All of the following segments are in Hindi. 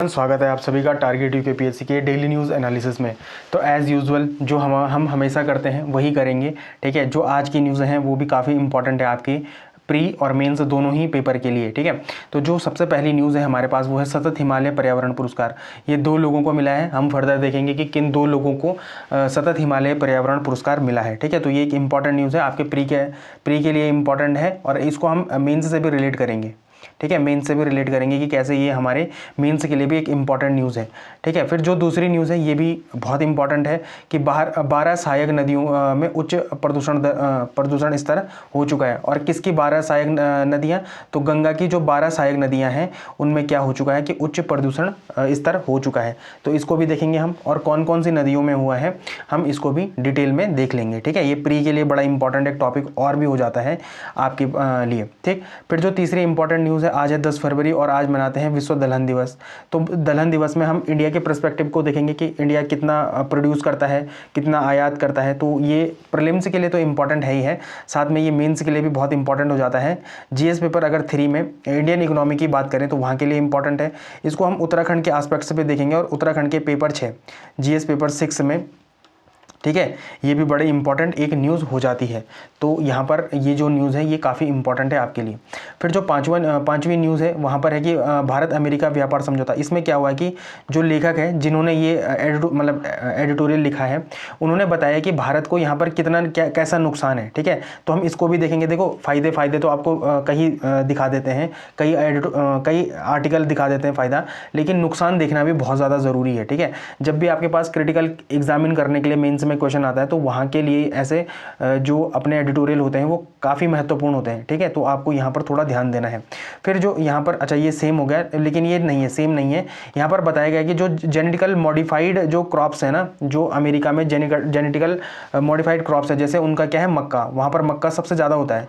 स्वागत है आप सभी का टारगेट यूपीएससी के डेली न्यूज़ एनालिसिस में। तो एज़ यूजुअल जो हम हमेशा करते हैं वही करेंगे। ठीक है, जो आज की न्यूज़ हैं वो भी काफ़ी इंपॉर्टेंट है आपकी प्री और मेंस दोनों ही पेपर के लिए। ठीक है, तो जो सबसे पहली न्यूज़ है हमारे पास वो है सतत हिमालय पर्यावरण पुरस्कार। ये 2 लोगों को मिला है। हम फर्दर देखेंगे कि किन 2 लोगों को सतत हिमालय पर्यावरण पुरस्कार मिला है। ठीक है, तो ये एक इंपॉर्टेंट न्यूज़ है, आपके प्री के लिए इंपॉर्टेंट है और इसको हम मेंस से भी रिलेट करेंगे। ठीक है, मेंस से भी रिलेट करेंगे कि कैसे ये हमारे मेंस के लिए भी एक इंपॉर्टेंट न्यूज़ है। ठीक है, फिर जो दूसरी न्यूज़ है ये भी बहुत इंपॉर्टेंट है कि 12 सहायक नदियों में उच्च प्रदूषण स्तर हो चुका है। और किसकी 12 सहायक नदियाँ? तो गंगा की जो 12 सहायक नदियाँ हैं उनमें क्या हो चुका है कि उच्च प्रदूषण स्तर हो चुका है। तो इसको भी देखेंगे हम, और कौन कौन सी नदियों में हुआ है हम इसको भी डिटेल में देख लेंगे। ठीक है, ये प्री के लिए बड़ा इंपॉर्टेंट एक टॉपिक और भी हो जाता है आपके लिए। ठीक, फिर जो तीसरी इंपॉर्टेंट न्यूज़ है, आज है 10 फरवरी और आज मनाते हैं विश्व दलहन दिवस। तो दलहन दिवस में हम इंडिया के पर्सपेक्टिव को देखेंगे कि इंडिया कितना प्रोड्यूस करता है, कितना आयात करता है। तो ये प्रीलिम्स के लिए तो इंपॉर्टेंट है ही है, साथ में ये मेंस के लिए भी बहुत इंपॉर्टेंट हो जाता है। जीएस पेपर अगर 3 में इंडियन इकोनॉमी की बात करें तो वहाँ के लिए इंपॉर्टेंट है। इसको हम उत्तराखंड के आस्पेक्ट से भी देखेंगे और उत्तराखंड के पेपर 6 जीएस पेपर 6 में। ठीक है, ये भी बड़े इंपॉर्टेंट एक न्यूज़ हो जाती है। तो यहाँ पर ये जो न्यूज़ है ये काफ़ी इंपॉर्टेंट है आपके लिए। फिर जो पांचवी न्यूज़ है वहाँ पर है कि भारत अमेरिका व्यापार समझौता। इसमें क्या हुआ है कि जो लेखक है जिन्होंने ये एडिटोरियल लिखा है उन्होंने बताया कि भारत को यहाँ पर कितना कैसा नुकसान है। ठीक है, तो हम इसको भी देखेंगे। देखो फ़ायदे तो आपको कहीं दिखा देते हैं, कई आर्टिकल दिखा देते हैं फ़ायदा, लेकिन नुकसान देखना भी बहुत ज़्यादा ज़रूरी है। ठीक है, जब भी आपके पास क्रिटिकल एग्जामिन करने के लिए मेंस में क्वेश्चन आता है तो वहाँ के लिए ऐसे जो अपने एडिटोरियल होते हैं वो काफ़ी महत्वपूर्ण होते हैं। ठीक है, तो आपको यहाँ पर थोड़ा ध्यान देना है। फिर जो यहाँ पर, अच्छा ये सेम हो गया, लेकिन ये नहीं है, सेम नहीं है। यहाँ पर बताया गया कि जो जेनेटिकल मॉडिफाइड जो क्रॉप्स है ना, जो अमेरिका में जेनेटिकल मॉडिफाइड क्रॉप्स है, जैसे उनका क्या है मक्का, वहाँ पर मक्का सबसे ज़्यादा होता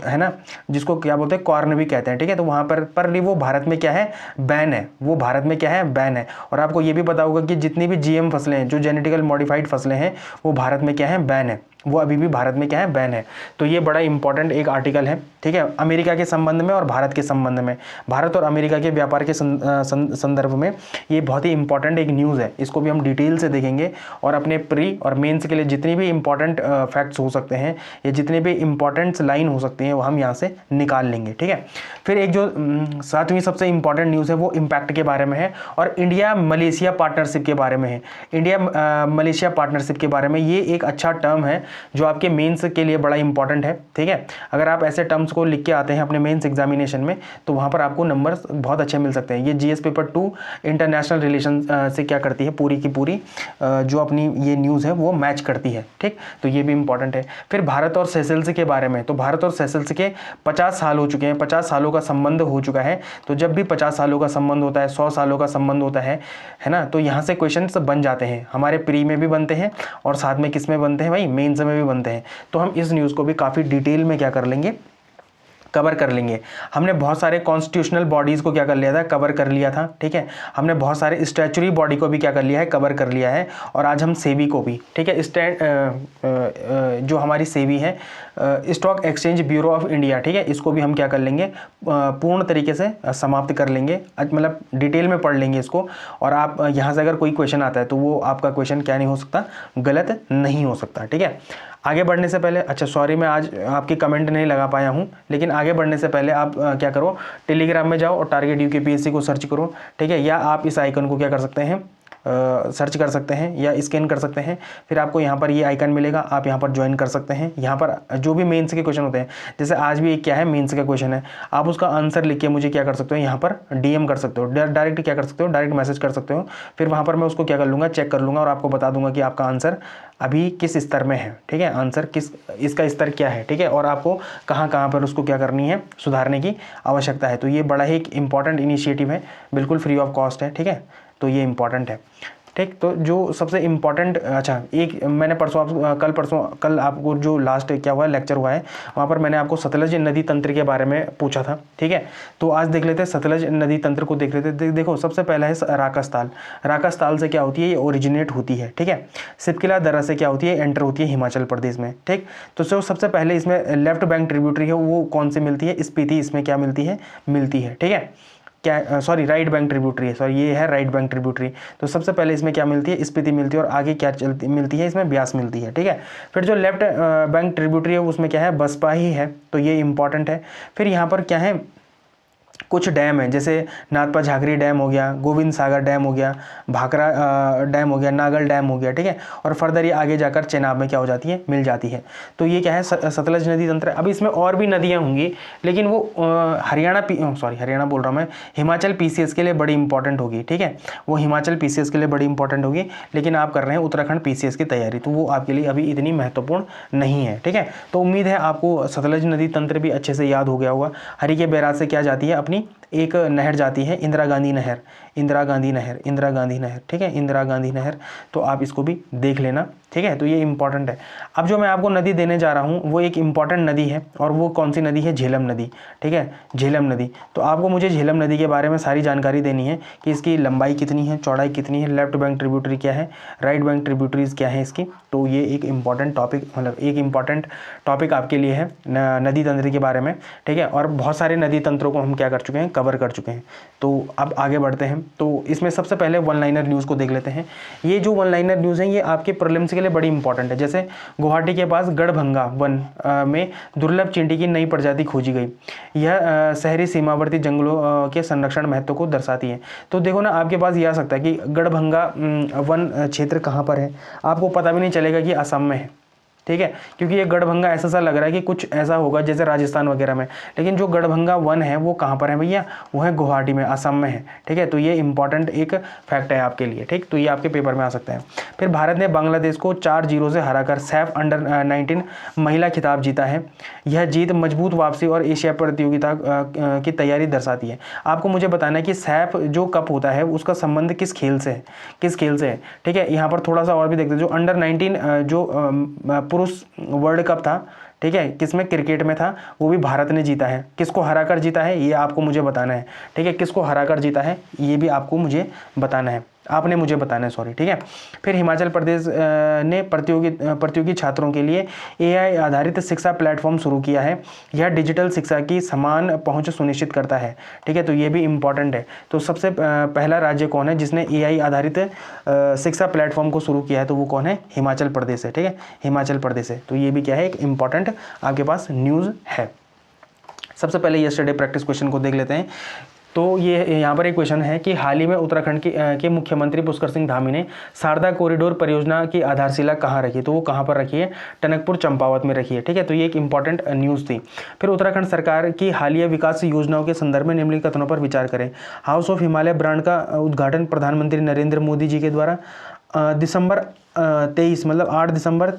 है ना, जिसको क्या बोलते हैं कॉर्न भी कहते हैं। ठीक है, तो वहाँ पर वो भारत में क्या है, बैन है। वो भारत में क्या है, बैन है। और आपको ये भी पता होगा कि जितनी भी जीएम फसलें हैं, जो जेनेटिकल मॉडिफाइड फसलें हैं, वो भारत में क्या है, बैन है। वो अभी भी भारत में क्या है, बैन है। तो ये बड़ा इंपॉर्टेंट एक आर्टिकल है। ठीक है, अमेरिका के संबंध में और भारत के संबंध में, भारत और अमेरिका के व्यापार के संदर्भ में ये बहुत ही इंपॉर्टेंट एक न्यूज़ है। इसको भी हम डिटेल से देखेंगे और अपने प्री और मेंस के लिए जितनी भी इंपॉर्टेंट फैक्ट्स हो सकते हैं या जितने भी इंपॉर्टेंट लाइन हो सकती हैं वो हम यहाँ से निकाल लेंगे। ठीक है, फिर एक जो 7वीं सबसे इंपॉर्टेंट न्यूज़ है वो इम्पैक्ट के बारे में है और इंडिया मलेशिया पार्टनरशिप के बारे में है। इंडिया मलेशिया पार्टनरशिप के बारे में ये एक अच्छा टर्म है जो आपके मेंस के लिए बड़ा इंपॉर्टेंट है। ठीक है, अगर आप ऐसे टर्म्स को लिख के आते हैं अपने मेंस एग्जामिनेशन में तो वहाँ पर आपको नंबर्स बहुत अच्छे मिल सकते हैं। ये जीएस पेपर 2 इंटरनेशनल रिलेशन से क्या करती है, पूरी की पूरी जो अपनी ये न्यूज़ है वो मैच करती है। ठीक, तो ये भी इंपॉर्टेंट है। फिर भारत और सेशल्स के बारे में, तो भारत और सेशल्स के 50 साल हो चुके हैं, 50 सालों का संबंध हो चुका है। तो जब भी 50 सालों का संबंध होता है, 100 सालों का संबंध होता है ना, तो यहाँ से क्वेश्चन बन जाते हैं। हमारे प्री में भी बनते हैं और साथ में किस में बनते हैं भाई, मेंस में भी बनते हैं। तो हम इस न्यूज़ को भी काफ़ी डिटेल में क्या कर लेंगे, कवर कर लेंगे। हमने बहुत सारे कॉन्स्टिट्यूशनल बॉडीज़ को क्या कर लिया था, कवर कर लिया था। ठीक है, हमने बहुत सारे स्टैचुरी बॉडी को भी क्या कर लिया है, कवर कर लिया है। और आज हम सेबी को भी, ठीक है, जो हमारी सेबी है, stock exchange bureau of India, ठीक है, इसको भी हम क्या कर लेंगे, पूर्ण तरीके से समाप्त कर लेंगे, मतलब डिटेल में पढ़ लेंगे इसको। और आप यहाँ से अगर कोई क्वेश्चन आता है तो वो आपका क्वेश्चन क्या नहीं हो सकता, गलत नहीं हो सकता। ठीक है, आगे बढ़ने से पहले, अच्छा सॉरी मैं आज आपकी कमेंट नहीं लगा पाया हूँ, लेकिन आगे बढ़ने से पहले आप क्या करो, टेलीग्राम में जाओ और टारगेट यूपीएससी को सर्च करो। ठीक है, या आप इस आइकन को क्या कर सकते हैं, सर्च कर सकते हैं या स्कैन कर सकते हैं। फिर आपको यहाँ पर ये आइकन मिलेगा, आप यहाँ पर ज्वाइन कर सकते हैं। यहाँ पर जो भी मेंस के क्वेश्चन होते हैं, जैसे आज भी एक क्या है, मेंस का क्वेश्चन है, आप उसका आंसर लिख के मुझे क्या कर सकते हो, यहाँ पर डीएम कर सकते हो, डायरेक्ट क्या कर सकते हो, डायरेक्ट मैसेज कर सकते हो। फिर वहाँ पर मैं उसको क्या कर लूँगा, चेक कर लूँगा और आपको बता दूंगा कि आपका आंसर अभी किस स्तर में है। ठीक है, आंसर इसका स्तर क्या है। ठीक है, और आपको कहाँ कहाँ पर उसको क्या करनी है, सुधारने की आवश्यकता है। तो ये बड़ा ही एक इंपॉर्टेंट इनिशिएटिव है, बिल्कुल फ्री ऑफ कॉस्ट है। ठीक है, तो ये इंपॉर्टेंट है। ठीक, तो जो सबसे इम्पॉर्टेंट, अच्छा एक मैंने कल आपको जो लास्ट क्या हुआ है, लेक्चर हुआ है, वहाँ पर मैंने आपको सतलज नदी तंत्र के बारे में पूछा था। ठीक है, तो आज देख लेते हैं सतलज नदी तंत्र को, देख लेते हैं। देखो सबसे पहला है राकस ताल। राकस ताल से क्या होती है, ये ओरिजिनेट होती है। ठीक है, सिपकिला दर्रा से क्या होती है, एंटर होती है हिमाचल प्रदेश में। ठीक, तो जो सबसे पहले इसमें लेफ्ट बैंक ट्रिब्यूटरी है वो कौन से मिलती है, स्पीति इसमें क्या मिलती है, मिलती है। ठीक है, क्या, सॉरी राइट बैंक ट्रिब्यूटरी है, सॉरी ये है राइट बैंक ट्रिब्यूटरी। तो सबसे पहले इसमें क्या मिलती है, स्पीति मिलती है, और आगे क्या चलती मिलती है, इसमें ब्यास मिलती है, ठीक है। फिर जो लेफ्ट बैंक ट्रिब्यूटरी है उसमें क्या है, बसपा ही है, तो ये इंपॉर्टेंट है। फिर यहाँ पर क्या है, कुछ डैम है, जैसे नाथपा झाकरी डैम हो गया, गोविंद सागर डैम हो गया, भाखरा डैम हो गया, नागल डैम हो गया, ठीक है। और फर्दर ये आगे जाकर चेनाब में क्या हो जाती है, मिल जाती है। तो ये क्या है, सतलज नदी तंत्र। अब इसमें और भी नदियाँ होंगी, लेकिन वो हरियाणा बोल रहा हूँ मैं, हिमाचल पीसीएस के लिए बड़ी इंपॉर्टेंट होगी, ठीक है। वो हिमाचल पीसीएस के लिए बड़ी इंपॉर्टेंट होगी, लेकिन आप कर रहे हैं उत्तराखंड पीसीएस की तैयारी, तो वो आपके लिए अभी इतनी महत्वपूर्ण नहीं है, ठीक है। तो उम्मीद है आपको सतलज नदी तंत्र भी अच्छे से याद हो गया होगा। हरी के बैराज से क्या जाती है, अपनी एक नहर जाती है, इंदिरा गांधी नहर, इंदिरा गांधी नहर, इंदिरा गांधी नहर, ठीक है, इंदिरा गांधी नहर। तो आप इसको भी देख लेना, ठीक है। तो ये इंपॉर्टेंट है। अब जो मैं आपको नदी देने जा रहा हूँ वो एक इंपॉर्टेंट नदी है, और वो कौन सी नदी है, झेलम नदी, ठीक है, झेलम नदी। तो आपको मुझे झेलम नदी के बारे में सारी जानकारी देनी है कि इसकी लंबाई कितनी है, चौड़ाई कितनी है, लेफ्ट बैंक ट्रिब्यूटरी क्या है, राइट बैंक ट्रिब्यूटरीज क्या है इसकी। तो ये एक इंपॉर्टेंट टॉपिक, मतलब एक इंपॉर्टेंट टॉपिक आपके लिए है नदी तंत्र के बारे में, ठीक है। और बहुत सारे नदी तंत्रों को हम क्या कर चुके हैं, कवर कर चुके हैं। तो अब आगे बढ़ते हैं। तो इसमें सबसे पहले वन लाइनर न्यूज़ को देख लेते हैं। ये जो वन लाइनर न्यूज़ है ये आपके प्रीलिम्स के लिए बड़ी इंपॉर्टेंट है। जैसे गुवाहाटी के पास गढ़भंगा वन में दुर्लभ चींटी की नई प्रजाति खोजी गई। यह शहरी सीमावर्ती जंगलों के संरक्षण महत्व को दर्शाती है। तो देखो ना, आपके पास ये आ सकता है कि गढ़भंगा वन क्षेत्र कहाँ पर है, आपको पता भी नहीं चलेगा कि असम में है, ठीक है, क्योंकि ये गढ़भंगा ऐसा सा लग रहा है कि कुछ ऐसा होगा जैसे राजस्थान वगैरह में, लेकिन जो गढ़भंगा वन है वो कहाँ पर है भैया, वो है गुवाहाटी में, असम में है, ठीक है। तो ये इंपॉर्टेंट एक फैक्ट है आपके लिए, ठीक। तो ये आपके पेपर में आ सकता है। फिर भारत ने बांग्लादेश को 4-0 से हराकर सैफ अंडर-19 महिला खिताब जीता है। यह जीत मजबूत वापसी और एशिया प्रतियोगिता की तैयारी दर्शाती है। आपको मुझे बताना है कि सैफ जो कप होता है उसका संबंध किस खेल से है, किस खेल से है, ठीक है। यहाँ पर थोड़ा सा और भी देखते हैं। जो अंडर-19 जो पुरुष वर्ल्ड कप था, ठीक है, किसमें, क्रिकेट में था, वो भी भारत ने जीता है। किसको हराकर जीता है ये आपको मुझे बताना है, ठीक है। किसको हराकर जीता है ये भी आपको मुझे बताना है, आपने मुझे बताना है, सॉरी, ठीक है। फिर हिमाचल प्रदेश ने प्रतियोगी छात्रों के लिए एआई आधारित शिक्षा प्लेटफॉर्म शुरू किया है। यह डिजिटल शिक्षा की समान पहुंच सुनिश्चित करता है, ठीक है। तो ये भी इंपॉर्टेंट है। तो सबसे पहला राज्य कौन है जिसने एआई आधारित शिक्षा प्लेटफॉर्म को शुरू किया है, तो वो कौन है, हिमाचल प्रदेश है, ठीक है, हिमाचल प्रदेश है। तो ये भी क्या है, एक इंपॉर्टेंट आपके पास न्यूज़ है। सबसे पहले यस्टरडे प्रैक्टिस क्वेश्चन को देख लेते हैं। तो ये यहाँ पर एक क्वेश्चन है कि हाल ही में उत्तराखंड के मुख्यमंत्री पुष्कर सिंह धामी ने शारदा कॉरिडोर परियोजना की आधारशिला कहाँ रखी, तो वो कहाँ पर रखी है, टनकपुर चंपावत में रखी है, ठीक है। तो ये एक इंपॉर्टेंट न्यूज़ थी। फिर उत्तराखंड सरकार की हालिया विकास योजनाओं के संदर्भ में निम्नलिखित कथनों पर विचार करें। हाउस ऑफ हिमालय ब्रांड का उद्घाटन प्रधानमंत्री नरेंद्र मोदी जी के द्वारा दिसंबर 23 मतलब 8 दिसंबर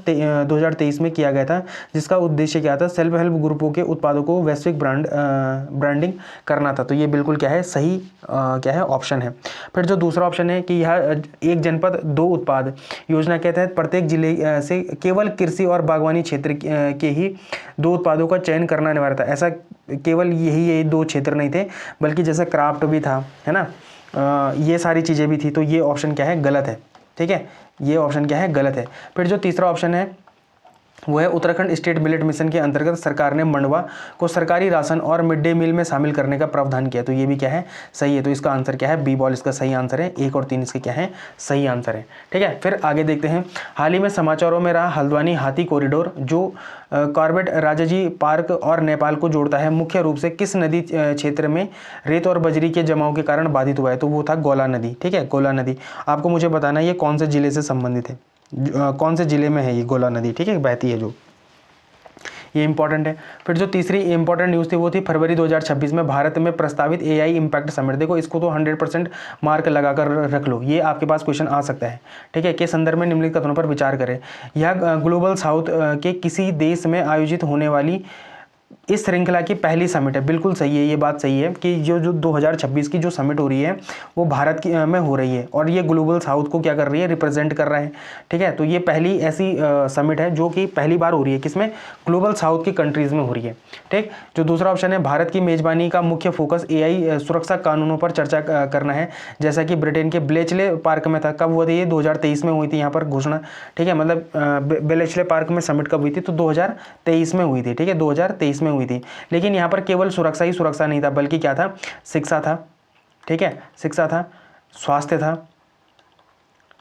2023 में किया गया था, जिसका उद्देश्य क्या था, सेल्फ हेल्प ग्रुपों के उत्पादों को वैश्विक ब्रांडिंग करना था। तो ये बिल्कुल क्या है, सही क्या है, ऑप्शन है। फिर जो दूसरा ऑप्शन है कि यह एक जनपद दो उत्पाद योजना के तहत प्रत्येक जिले से केवल कृषि और बागवानी क्षेत्र के ही 2 उत्पादों का चयन करना अनिवार्य था। ऐसा केवल यही 2 क्षेत्र नहीं थे, बल्कि जैसे क्राफ्ट भी था, है ना, ये सारी चीज़ें भी थी। तो ये ऑप्शन क्या है, गलत है, ठीक है, ये ऑप्शन क्या है, गलत है। फिर जो तीसरा ऑप्शन है वो है उत्तराखंड स्टेट मिलेट मिशन के अंतर्गत सरकार ने मंडवा को सरकारी राशन और मिड डे मील में शामिल करने का प्रावधान किया। तो ये भी क्या है, सही है। तो इसका आंसर क्या है, बी बॉल इसका सही आंसर है। 1 और 3 इसके क्या है, सही आंसर है, ठीक है। फिर आगे देखते हैं। हाल ही में समाचारों में रहा हल्द्वानी हाथी कॉरिडोर जो कॉर्बेट राजाजी पार्क और नेपाल को जोड़ता है, मुख्य रूप से किस नदी क्षेत्र में रेत और बजरी के जमाव के कारण बाधित हुआ है, तो वो था गोला नदी, ठीक है, गोला नदी। आपको मुझे बताना है ये कौन से जिले से संबंधित है, कौन से जिले में है ये गोला नदी, ठीक है, बहती है जो, ये इंपॉर्टेंट है। फिर जो तीसरी इंपॉर्टेंट न्यूज़ थी वो थी फरवरी 2026 में भारत में प्रस्तावित एआई इम्पैक्ट समिट। देखो इसको तो 100% मार्क लगाकर रख लो, ये आपके पास क्वेश्चन आ सकता है, ठीक है। के संदर्भ में निम्नलिखित कथनों पर विचार करें। यह ग्लोबल साउथ के किसी देश में आयोजित होने वाली इस श्रृंखला की पहली समिट है। बिल्कुल सही है, ये बात सही है कि जो 2026 की जो समिट हो रही है वो भारत की में हो रही है, और ये ग्लोबल साउथ को क्या कर रही है, रिप्रेजेंट कर रहा है, ठीक है। तो ये पहली ऐसी समिट है जो कि पहली बार हो रही है, किसमें, ग्लोबल साउथ की कंट्रीज़ में हो रही है, ठीक। जो दूसरा ऑप्शन है, भारत की मेजबानी का मुख्य फोकस एआई सुरक्षा कानूनों पर चर्चा करना है, जैसा कि ब्रिटेन के ब्लेचले पार्क में था। कब हुआ था ये, 2023 में हुई थी यहाँ पर घोषणा, ठीक है। मतलब ब्लेचले पार्क में समिट कब हुई थी, तो 2023 में हुई थी, ठीक है, 2023 में हुई थी। लेकिन यहाँ पर केवल सुरक्षा ही सुरक्षा नहीं था, बल्कि क्या था, शिक्षा था, ठीक है, शिक्षा था, स्वास्थ्य था,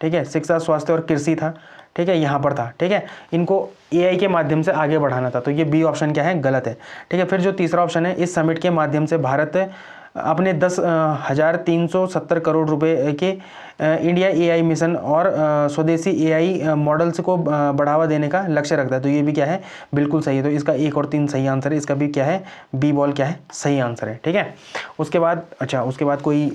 ठीक है, शिक्षा, स्वास्थ्य और कृषि था, ठीक है, यहाँ पर था, ठीक है। इनको एआई के माध्यम से आगे बढ़ाना था, तो ये बी ऑप्शन क्या है, गलत है, ठीक है। फिर जो तीसरा ऑप्शन है, इस समिट के माध्यम से भारत अपने 10,370 करोड़ रुपए के इंडिया एआई मिशन और स्वदेशी एआई मॉडल्स को बढ़ावा देने का लक्ष्य रखता है, तो ये भी क्या है, बिल्कुल सही है। तो इसका 1 और 3 सही आंसर है, इसका भी क्या है, बी बॉल क्या है, सही आंसर है, ठीक है। उसके बाद अच्छा, उसके बाद कोई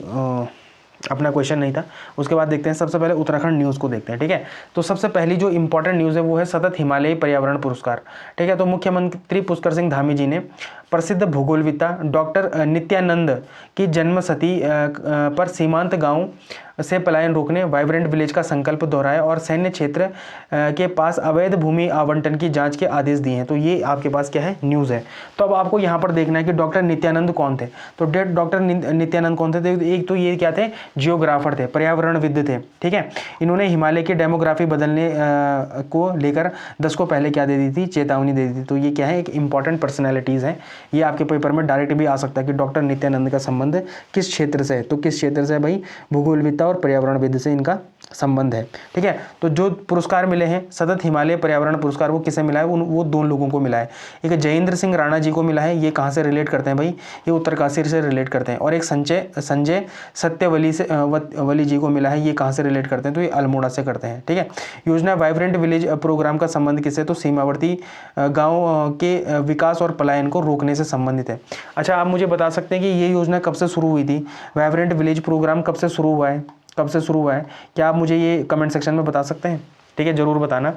अपना क्वेश्चन नहीं था। उसके बाद देखते हैं, सबसे पहले उत्तराखंड न्यूज़ को देखते हैं, ठीक है। तो सबसे पहली जो इंपॉर्टेंट न्यूज़ है वो है सतत हिमालयी पर्यावरण पुरस्कार, ठीक है। तो मुख्यमंत्री पुष्कर सिंह धामी जी ने प्रसिद्ध भूगोलविदा डॉक्टर नित्यानंद की जन्मशती पर सीमांत गांव से पलायन रोकने वाइब्रेंट विलेज का संकल्प दोहराया और सैन्य क्षेत्र के पास अवैध भूमि आवंटन की जांच के आदेश दिए हैं। तो ये आपके पास क्या है, न्यूज़ है। तो अब आपको यहाँ पर देखना है कि डॉक्टर नित्यानंद कौन थे। तो डॉक्टर नित्यानंद कौन थे, एक तो ये क्या थे, जियोग्राफर थे, पर्यावरणविद थे, ठीक है। इन्होंने हिमालय की डेमोग्राफी बदलने को लेकर 10 को पहले क्या दे दी थी, चेतावनी दे दी थी। तो ये क्या है, एक इंपॉर्टेंट पर्सनैलिटीज़ हैं। ये आपके पेपर में डायरेक्ट भी आ सकता है कि डॉक्टर नित्यानंद का संबंध किस क्षेत्र से है। तो किस क्षेत्र से है भाई, भूगोलविद्या और पर्यावरणविद से इनका संबंध है, ठीक है। तो जो पुरस्कार मिले हैं, सतत हिमालय पर्यावरण पुरस्कार, वो किसे मिला है, वो 2 लोगों को मिला है। एक जयेंद्र सिंह राणा जी को मिला है, ये कहाँ से रिलेट करते हैं भाई, ये उत्तरकाशी से रिलेट करते हैं। और एक संजय सत्यवली जी को मिला है, ये कहाँ से रिलेट करते हैं, तो ये अल्मोड़ा से करते हैं, ठीक है। योजना वाइब्रेंट विलेज प्रोग्राम का संबंध किससे, तो सीमावर्ती गाँव के विकास और पलायन को रोकने से संबंधित है। अच्छा, आप मुझे बता सकते हैं कि ये योजना कब से शुरू हुई थी, वाइब्रेंट विलेज प्रोग्राम कब से शुरू हुआ है, कब से शुरू हुआ है, क्या आप मुझे ये कमेंट सेक्शन में बता सकते हैं, ठीक है, जरूर बताना,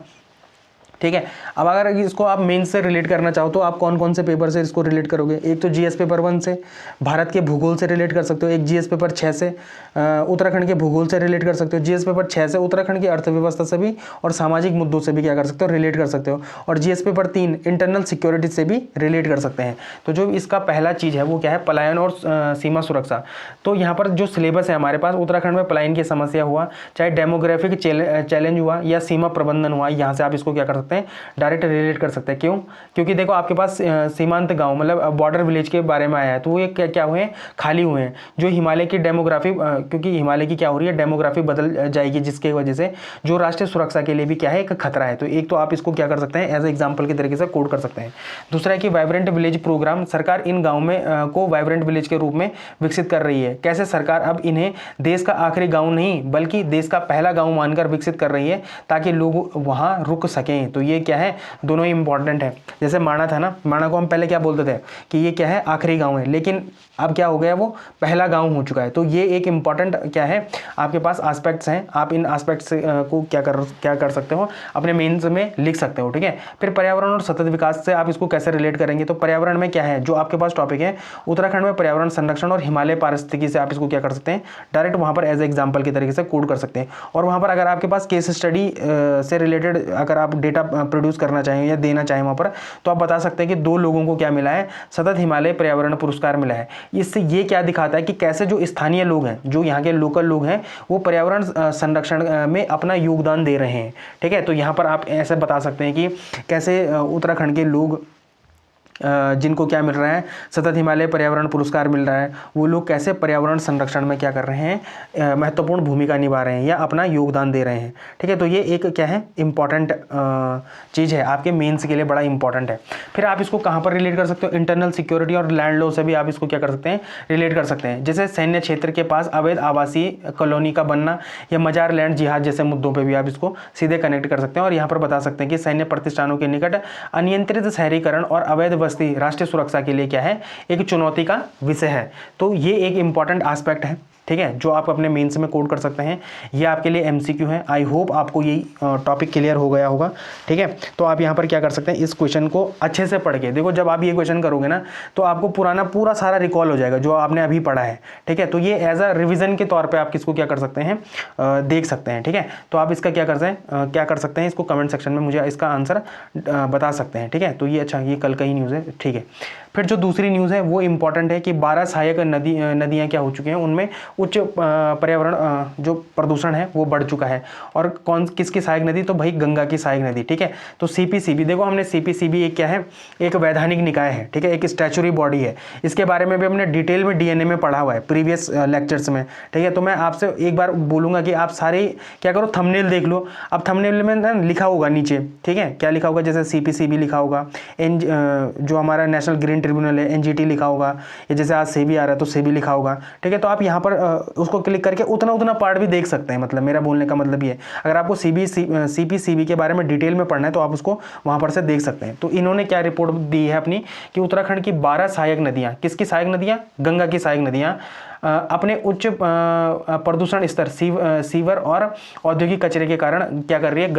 ठीक है। अब अगर इसको आप मेंस से रिलेट करना चाहो तो आप कौन कौन से पेपर से इसको रिलेट करोगे, एक तो जीएस पेपर 1 से भारत के भूगोल से रिलेट कर सकते हो, एक जीएस पेपर 6 से उत्तराखंड के भूगोल से रिलेट कर सकते हो, जीएस पेपर 6 से उत्तराखंड की अर्थव्यवस्था से भी और सामाजिक मुद्दों से भी क्या कर सकते हो, रिलेट कर सकते हो, और जीएस पेपर 3 इंटरनल सिक्योरिटी से भी रिलेट कर सकते हैं। तो जो इसका पहला चीज़ है वो क्या है, पलायन और सीमा सुरक्षा। तो यहाँ पर जो सिलेबस है हमारे पास, उत्तराखंड में पलायन की समस्या हुआ, चाहे डेमोग्राफिक चैलेंज हुआ या सीमा प्रबंधन हुआ, यहाँ से आप इसको क्या कर सकते हैं, डायरेक्ट रिलेट कर सकते हैं। क्यों, क्योंकि देखो आपके पास सीमांत गांव मतलब बॉर्डर विलेज के बारे में आया है, तो वो ये क्या हुए हैं, खाली हुए हैं। जो हिमालय की डेमोग्राफी, क्योंकि हिमालय की क्या हो रही है, डेमोग्राफी बदल जाएगी, जिसके वजह से जो राष्ट्रीय सुरक्षा के लिए भी क्या है, एक खतरा है। तो एक तो आप इसको क्या कर सकते हैं, एज एग्जाम्पल के तरीके से कोड कर सकते हैं। दूसरा है कि वाइब्रेंट विलेज प्रोग्राम, सरकार इन गाँव में को वाइब्रेंट विलेज के रूप में विकसित कर रही है। कैसे, सरकार अब इन्हें देश का आखिरी गाँव नहीं बल्कि देश का पहला गाँव मानकर विकसित कर रही है ताकि लोग वहाँ रुक सकें। तो ये क्या है, दोनों ही इंपॉर्टेंट है। जैसे माणा था ना, माणा को हम पहले क्या बोलते थे कि ये क्या है, आखिरी गांव है, लेकिन अब क्या हो गया, वो पहला गांव हो चुका है। तो ये एक इंपॉर्टेंट क्या है, आपके पास एस्पेक्ट्स हैं, आप इन एस्पेक्ट्स को क्या कर सकते हो, अपने मेंस में लिख सकते हो, ठीक है। फिर पर्यावरण और सतत विकास से आप इसको कैसे रिलेट करेंगे, तो पर्यावरण में क्या है, जो आपके पास टॉपिक है उत्तराखंड में पर्यावरण संरक्षण और हिमालय पारिस्थितिकी से आप इसको क्या कर सकते हैं, डायरेक्ट वहां पर एज एग्जाम्पल के तरीके से कोड कर सकते हैं। और वहां पर अगर आपके पास केस स्टडी से रिलेटेड अगर आप डेटा प्रोड्यूस करना चाहें या देना चाहें वहाँ पर, तो आप बता सकते हैं कि 2 लोगों को क्या मिला है, सतत हिमालय पर्यावरण पुरस्कार मिला है। इससे ये क्या दिखाता है कि कैसे जो स्थानीय लोग हैं, जो यहाँ के लोकल लोग हैं, वो पर्यावरण संरक्षण में अपना योगदान दे रहे हैं, ठीक है। तो यहाँ पर आप ऐसे बता सकते हैं कि कैसे उत्तराखंड के लोग जिनको क्या मिल रहा है, सतत हिमालय पर्यावरण पुरस्कार मिल रहा है, वो लोग कैसे पर्यावरण संरक्षण में क्या कर रहे हैं, महत्वपूर्ण भूमिका निभा रहे हैं या अपना योगदान दे रहे हैं, ठीक है। तो ये एक क्या है, इंपॉर्टेंट चीज़ है, आपके मेंस के लिए बड़ा इंपॉर्टेंट है। फिर आप इसको कहाँ पर रिलेट कर सकते हो, इंटरनल सिक्योरिटी और लैंड लॉ से भी आप इसको क्या कर सकते हैं, रिलेट कर सकते हैं। जैसे सैन्य क्षेत्र के पास अवैध आवासीय कॉलोनी का बनना या मजार लैंड जिहाद जैसे मुद्दों पर भी आप इसको सीधे कनेक्ट कर सकते हैं। और यहाँ पर बता सकते हैं कि सैन्य प्रतिष्ठानों के निकट अनियंत्रित शहरीकरण और अवैध बस्ती राष्ट्रीय सुरक्षा के लिए क्या है, एक चुनौती का विषय है। तो ये एक इंपॉर्टेंट एस्पेक्ट है, ठीक है, जो आप अपने मेंस में कोड कर सकते हैं। ये आपके लिए एमसीक्यू है। आई होप आपको ये टॉपिक क्लियर हो गया होगा, ठीक है। तो आप यहाँ पर क्या कर सकते हैं, इस क्वेश्चन को अच्छे से पढ़ के देखो। जब आप ये क्वेश्चन करोगे ना, तो आपको पुराना पूरा सारा रिकॉल हो जाएगा जो आपने अभी पढ़ा है, ठीक है। तो ये एज अ रिविजन के तौर पर आप किसको क्या कर सकते हैं, देख सकते हैं, ठीक है। तो आप इसका क्या कर सकते हैं, इसको कमेंट सेक्शन में मुझे इसका आंसर बता सकते हैं, ठीक है। तो ये अच्छा, ये कल का ही न्यूज़ है, ठीक है। फिर जो दूसरी न्यूज़ है वो इंपॉर्टेंट है कि 12 सहायक नदियाँ क्या हो चुकी हैं, उनमें उच्च पर्यावरण जो प्रदूषण है वो बढ़ चुका है। और किसकी सहायक नदी, तो भाई गंगा की सहायक नदी, ठीक है। तो सीपीसीबी, देखो हमने सीपीसीबी एक क्या है, एक वैधानिक निकाय है, ठीक है, एक स्टैचुरी बॉडी है। इसके बारे में भी हमने डिटेल में डीएनए में पढ़ा हुआ है प्रीवियस लेक्चर्स में, ठीक है। तो मैं आपसे एक बार बोलूंगा कि आप सारे क्या करो, थंबनेल देख लो। अब थंबनेल में ना लिखा होगा नीचे, ठीक है, क्या लिखा होगा, जैसे सीपीसीबी लिखा होगा, जो हमारा नेशनल ग्रीन ट्रिब्यूनल है एनजीटी लिखा होगा, या जैसे आज सेबी आ रहा है तो सेबी लिखा होगा, ठीक है। तो आप यहाँ पर उसको क्लिक करके उतना उतना पार्ट भी देख सकते हैं। मतलब मेरा बोलने का मतलब ये है, अगर आपको सीपीसीबी के बारे में डिटेल में पढ़ना है तो आप उसको वहाँ पर से देख सकते हैं। तो इन्होंने क्या रिपोर्ट दी है अपनी, कि उत्तराखंड की 12 सहायक नदियाँ, किसकी सहायक नदियाँ, गंगा की सहायक नदियाँ, अपने उच्च प्रदूषण स्तर सीवर और औद्योगिक कचरे के कारण क्या कर रही है,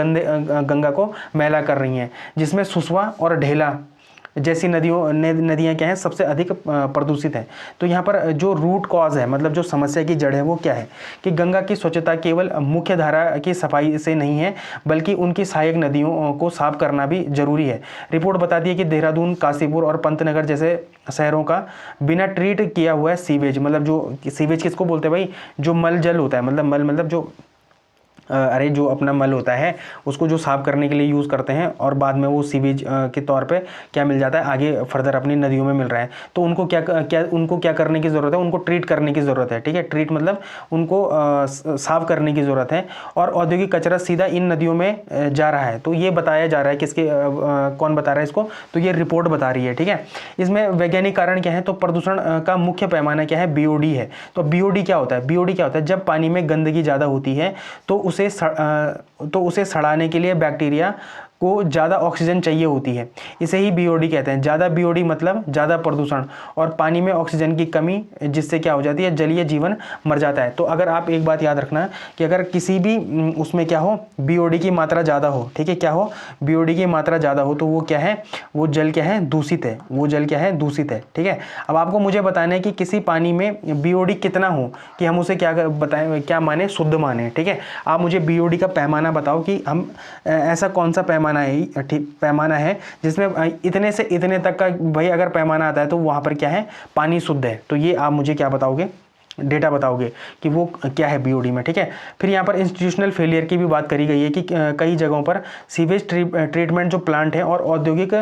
गंगा को मैला कर रही हैं, जिसमें सुसवा और ढेला जैसी नदियाँ क्या हैं, सबसे अधिक प्रदूषित है। तो यहाँ पर जो रूट कॉज है, मतलब जो समस्या की जड़ है वो क्या है, कि गंगा की स्वच्छता केवल मुख्य धारा की सफाई से नहीं है, बल्कि उनकी सहायक नदियों को साफ करना भी जरूरी है। रिपोर्ट बताती है कि देहरादून, काशीपुर और पंतनगर जैसे शहरों का बिना ट्रीट किया हुआ है सीवेज, मतलब जो सीवेज किसको बोलते हैं भाई, जो मल जल होता है, मतलब मल मतलब जो अरे जो अपना मल होता है उसको जो साफ करने के लिए यूज़ करते हैं, और बाद में वो सीवेज के तौर पे क्या मिल जाता है, आगे फर्दर अपनी नदियों में मिल रहा है। तो उनको क्या करने की ज़रूरत है, उनको ट्रीट करने की ज़रूरत है, ठीक है। ट्रीट मतलब उनको साफ करने की ज़रूरत है, और औद्योगिक कचरा सीधा इन नदियों में जा रहा है। तो ये बताया जा रहा है, किसके कौन बता रहा है इसको, तो ये रिपोर्ट बता रही है, ठीक है। इसमें वैज्ञानिक कारण क्या है, तो प्रदूषण का मुख्य पैमाना क्या है, बीओडी है। तो बीओडी क्या होता है, बीओडी क्या होता है, जब पानी में गंदगी ज़्यादा होती है तो उसे सड़ाने के लिए बैक्टीरिया को ज़्यादा ऑक्सीजन चाहिए होती है, इसे ही बीओडी कहते हैं। ज़्यादा बीओडी मतलब ज़्यादा प्रदूषण, और पानी में ऑक्सीजन की कमी, जिससे क्या हो जाती है, जलीय जीवन मर जाता है। तो अगर आप एक बात याद रखना कि अगर किसी भी उसमें क्या हो, बीओडी की मात्रा ज़्यादा हो, ठीक है, क्या हो, बीओडी की मात्रा ज़्यादा हो, तो वो क्या है, वो जल क्या है, दूषित है, वो जल क्या है, दूषित है, ठीक है। अब आपको मुझे बताना है कि किसी पानी में बीओडी कितना हो कि हम उसे क्या बताएं, क्या माने, शुद्ध माने, ठीक है। आप मुझे बीओडी का पैमाना बताओ कि हम ऐसा कौन सा पैमाना है जिसमें इतने से इतने तक का भाई अगर पैमाना आता है तो वहाँ पर क्या है, पानी शुद्ध है। तो ये आप मुझे क्या बताओगे, डेटा बताओगे कि वो क्या है बीओडी में, ठीक है। फिर यहाँ पर इंस्टीट्यूशनल फेलियर की भी बात करी गई है कि कई जगहों पर सीवेज ट्रीटमेंट जो प्लांट है और औद्योगिक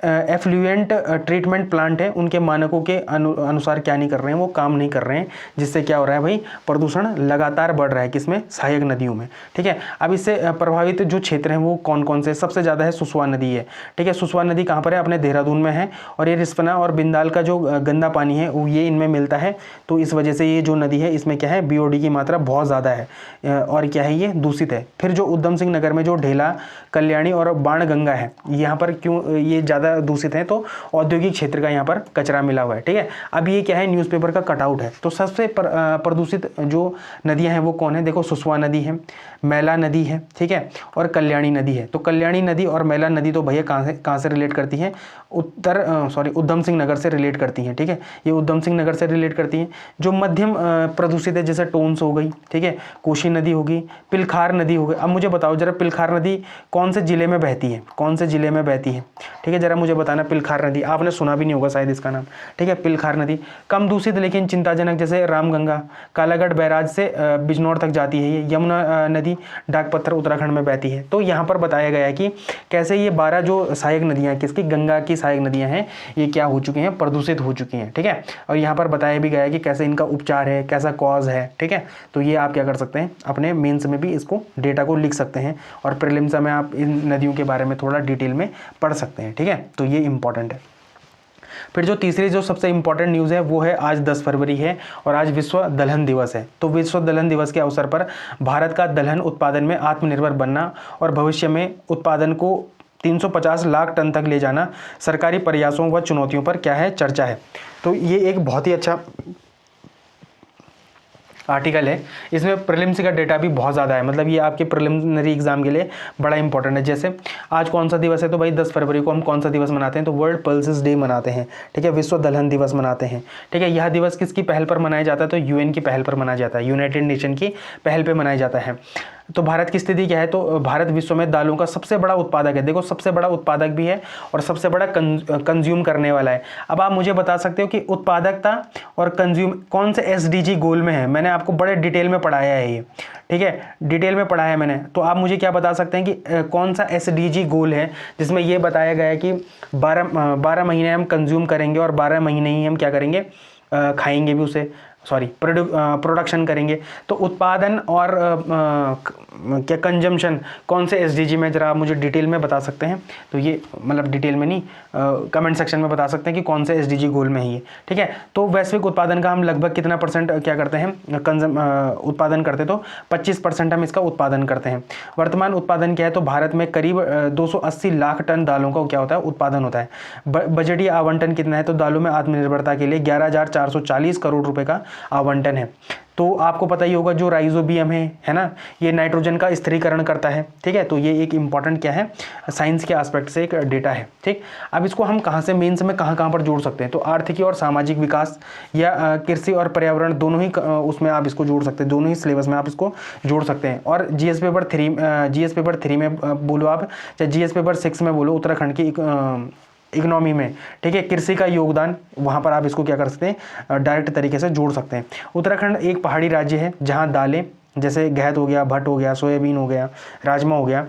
एफ्लुएंट ट्रीटमेंट प्लांट है, उनके मानकों के अनुसार क्या नहीं कर रहे हैं, वो काम नहीं कर रहे हैं, जिससे क्या हो रहा है भाई, प्रदूषण लगातार बढ़ रहा है, किसमें, सहायक नदियों में, ठीक है। अब इससे प्रभावित जो क्षेत्र हैं वो कौन कौन से, सबसे ज़्यादा है सुसवा नदी है, ठीक है। सुसवा नदी कहाँ पर है, अपने देहरादून में है, और ये रिस्पना और बिंदाल का जो गंदा पानी है वो ये इनमें मिलता है। तो इस वजह से ये जो नदी है इसमें क्या है, बीओडी की मात्रा बहुत ज़्यादा है, और क्या है, ये दूषित है। फिर जो उधम सिंह नगर में जो ढेला, कल्याणी और बाणगंगा है, यहाँ पर क्यों ये ज़्यादा दूषित है, तो औद्योगिक क्षेत्र का यहाँ पर कचरा मिला हुआ है, ठीक है। अब ये क्या है, न्यूज़पेपर का कटआउट है। तो सबसे प्रदूषित जो नदियाँ हैं वो कौन है, देखो सुसवा नदी है, मैला नदी है, ठीक है, और कल्याणी नदी है। तो कल्याणी नदी और मैला नदी तो भैया कहाँ से रिलेट करती हैं, उधम सिंह नगर से रिलेट करती हैं, ठीक है। ये उधम सिंह नगर से रिलेट करती हैं। जो मध्यम प्रदूषित है, जैसे टोन्स हो गई, ठीक है, कोशी नदी होगी, पिलखार नदी हो गई। अब मुझे बताओ जरा, पिलखार नदी कौन से जिले में बहती है, कौन से जिले में बहती है, ठीक है, जरा मुझे बताना। पिलखार नदी आपने सुना भी नहीं होगा शायद इसका नाम, ठीक है। पिलखार नदी कम दूषित लेकिन चिंताजनक, जैसे रामगंगा कालागढ़ बैराज से बिजनौर तक जाती है। ये यमुना नदी डाकपत्थर उत्तराखंड में बहती है। तो यहाँ पर बताया गया है कि कैसे ये 12 जो सहायक नदियाँ, किसकी, गंगा की सहायक नदियाँ हैं, ये क्या हो चुकी हैं, प्रदूषित हो चुकी हैं, ठीक है। और यहाँ पर बताया भी गया है कि कैसे इनका उपचार है, कैसा कॉज है, ठीक है। तो ये आप क्या कर सकते हैं, अपने मेंस में भी इसको डेटा को लिख सकते हैं, और प्रीलिम्स में आप इन नदियों के बारे में थोड़ा डिटेल में पढ़ सकते हैं, ठीक है। तो ये इंपॉर्टेंट है। फिर जो तीसरी जो सबसे इंपॉर्टेंट न्यूज़ है वो है, आज 10 फरवरी है और आज विश्व दलहन दिवस है। तो विश्व दलहन दिवस के अवसर पर भारत का दलहन उत्पादन में आत्मनिर्भर बनना और भविष्य में उत्पादन को 350 लाख टन तक ले जाना, सरकारी प्रयासों व चुनौतियों पर क्या है, चर्चा है। तो ये एक बहुत ही अच्छा आर्टिकल है। इसमें प्रीलिम्स का डेटा भी बहुत ज़्यादा है, मतलब ये आपके प्रिलिमिनरी एग्जाम के लिए बड़ा इंपॉर्टेंट है। जैसे आज कौन सा दिवस है, तो भाई 10 फरवरी को हम कौन सा दिवस मनाते हैं, तो वर्ल्ड पल्सेस डे मनाते हैं, ठीक है, विश्व दलहन दिवस मनाते हैं, ठीक है। यह दिवस किसकी पहल पर मनाया जाता है, तो यूएन की पहल पर मनाया जाता है, यूनाइटेड नेशन की पहल पर मनाया जाता है। तो भारत की स्थिति क्या है, तो भारत विश्व में दालों का सबसे बड़ा उत्पादक है। देखो सबसे बड़ा उत्पादक भी है और सबसे बड़ा कंज्यूम करने वाला है। अब आप मुझे बता सकते हो कि उत्पादकता और कंज्यूम कौन से एसडीजी गोल में है। मैंने आपको बड़े डिटेल में पढ़ाया है ये, ठीक है, डिटेल में पढ़ा है मैंने। तो आप मुझे क्या बता सकते हैं कि कौन सा एसडीजी गोल है जिसमें ये बताया गया है कि 12 महीने हम कंज्यूम करेंगे और 12 महीने ही हम क्या करेंगे, खाएंगे भी उसे, सॉरी प्रोडक्शन करेंगे। तो उत्पादन और क्या कंजम्पशन कौन से एसडीजी में, जरा आप मुझे डिटेल में बता सकते हैं। तो ये मतलब डिटेल में नहीं, कमेंट सेक्शन में बता सकते हैं कि कौन से एसडीजी गोल में है ये, ठीक है। तो वैश्विक उत्पादन का हम लगभग कितना परसेंट क्या करते हैं, उत्पादन करते, तो 25% हम इसका उत्पादन करते हैं। वर्तमान उत्पादन क्या है, तो भारत में करीब 280 लाख टन दालों का क्या होता है, उत्पादन होता है। बजटीय आवंटन कितना है, तो दालों में आत्मनिर्भरता के लिए 11,440 करोड़ रुपए का आवंटन है। तो आपको पता ही होगा जो राइजोबियम है ना, ये नाइट्रोजन का स्थिरीकरण करता है, ठीक है। तो ये एक इंपॉर्टेंट क्या है, साइंस के एस्पेक्ट से एक डेटा है, ठीक। अब इसको हम कहाँ से मेंस में कहाँ पर जोड़ सकते हैं, तो आर्थिकी और सामाजिक विकास या कृषि और पर्यावरण दोनों ही उसमें आप इसको जोड़ सकते हैं, दोनों ही सिलेबस में आप इसको जोड़ सकते हैं। और जीएस पेपर 3 में बोलो आप, चाहे जीएस पेपर 6 में बोलो, उत्तराखंड की इकोनॉमी में, ठीक है, कृषि का योगदान, वहाँ पर आप इसको क्या कर सकते हैं, डायरेक्ट तरीके से जोड़ सकते हैं। उत्तराखंड एक पहाड़ी राज्य है जहाँ दालें जैसे गहत हो गया, भट्ट हो गया, सोयाबीन हो गया, राजमा हो गया,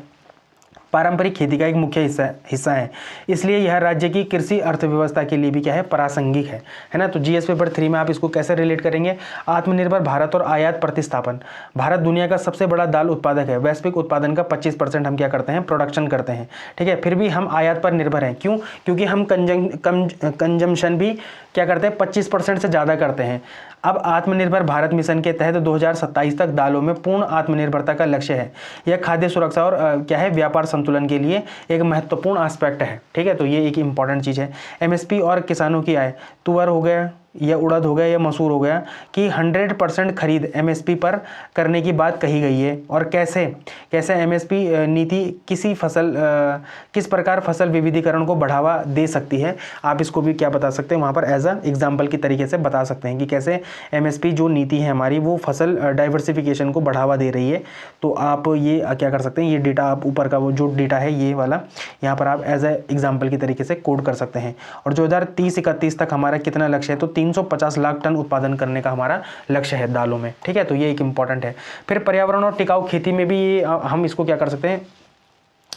पारंपरिक खेती का एक मुख्य हिस्सा है। इसलिए यह राज्य की कृषि अर्थव्यवस्था के लिए भी क्या है, प्रासंगिक है ना। तो जीएस पेपर 3 में आप इसको कैसे रिलेट करेंगे, आत्मनिर्भर भारत और आयात प्रतिस्थापन। भारत दुनिया का सबसे बड़ा दाल उत्पादक है, वैश्विक उत्पादन का 25% हम क्या करते हैं, प्रोडक्शन करते हैं, ठीक है। फिर भी हम आयात पर निर्भर हैं, क्यों, क्योंकि हम कंजम्पशन भी क्या करते हैं, 25% से ज़्यादा करते हैं। अब आत्मनिर्भर भारत मिशन के तहत 2027 तक दालों में पूर्ण आत्मनिर्भरता का लक्ष्य है। यह खाद्य सुरक्षा और क्या है, व्यापार संतुलन के लिए एक महत्वपूर्ण एस्पेक्ट है, ठीक है। तो ये एक इंपॉर्टेंट चीज़ है। एमएसपी और किसानों की आय, तुअर हो गया या उड़द हो गया या मसूर हो गया कि 100% खरीद एमएसपी पर करने की बात कही गई है। और कैसे एमएसपी नीति किस प्रकार फसल विविधीकरण को बढ़ावा दे सकती है, आप इसको भी क्या बता सकते हैं, वहाँ पर एज अ एग्जाम्पल की तरीके से बता सकते हैं कि कैसे एमएसपी जो नीति है हमारी, वो फसल डाइवर्सिफिकेशन को बढ़ावा दे रही है। तो आप ये क्या कर सकते हैं, ये डेटा आप ऊपर का वो जो डेटा है ये वाला, यहाँ पर आप एज अ एग्जाम्पल की तरीके से कोड कर सकते हैं। और 2030-31 तक हमारा कितना लक्ष्य है, तो 350 लाख टन उत्पादन करने का हमारा लक्ष्य है दालों में, ठीक है। तो ये एक इंपॉर्टेंट है। फिर पर्यावरण और टिकाऊ खेती में भी हम इसको क्या कर सकते हैं,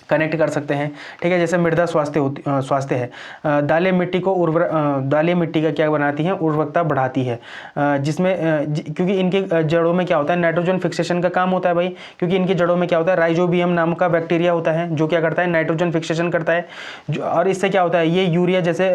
कनेक्ट कर सकते हैं, ठीक है। जैसे मृदा स्वास्थ्य है, दालें मिट्टी का क्या बनाती हैं, उर्वरकता बढ़ाती है, जिसमें क्योंकि इनके जड़ों में क्या होता है, नाइट्रोजन फिक्सेशन का काम होता है भाई, क्योंकि इनकी जड़ों में क्या होता है, राइजोबियम नाम का बैक्टीरिया होता है जो क्या करता है, नाइट्रोजन फिक्सेशन करता है। और इससे क्या होता है, ये यूरिया जैसे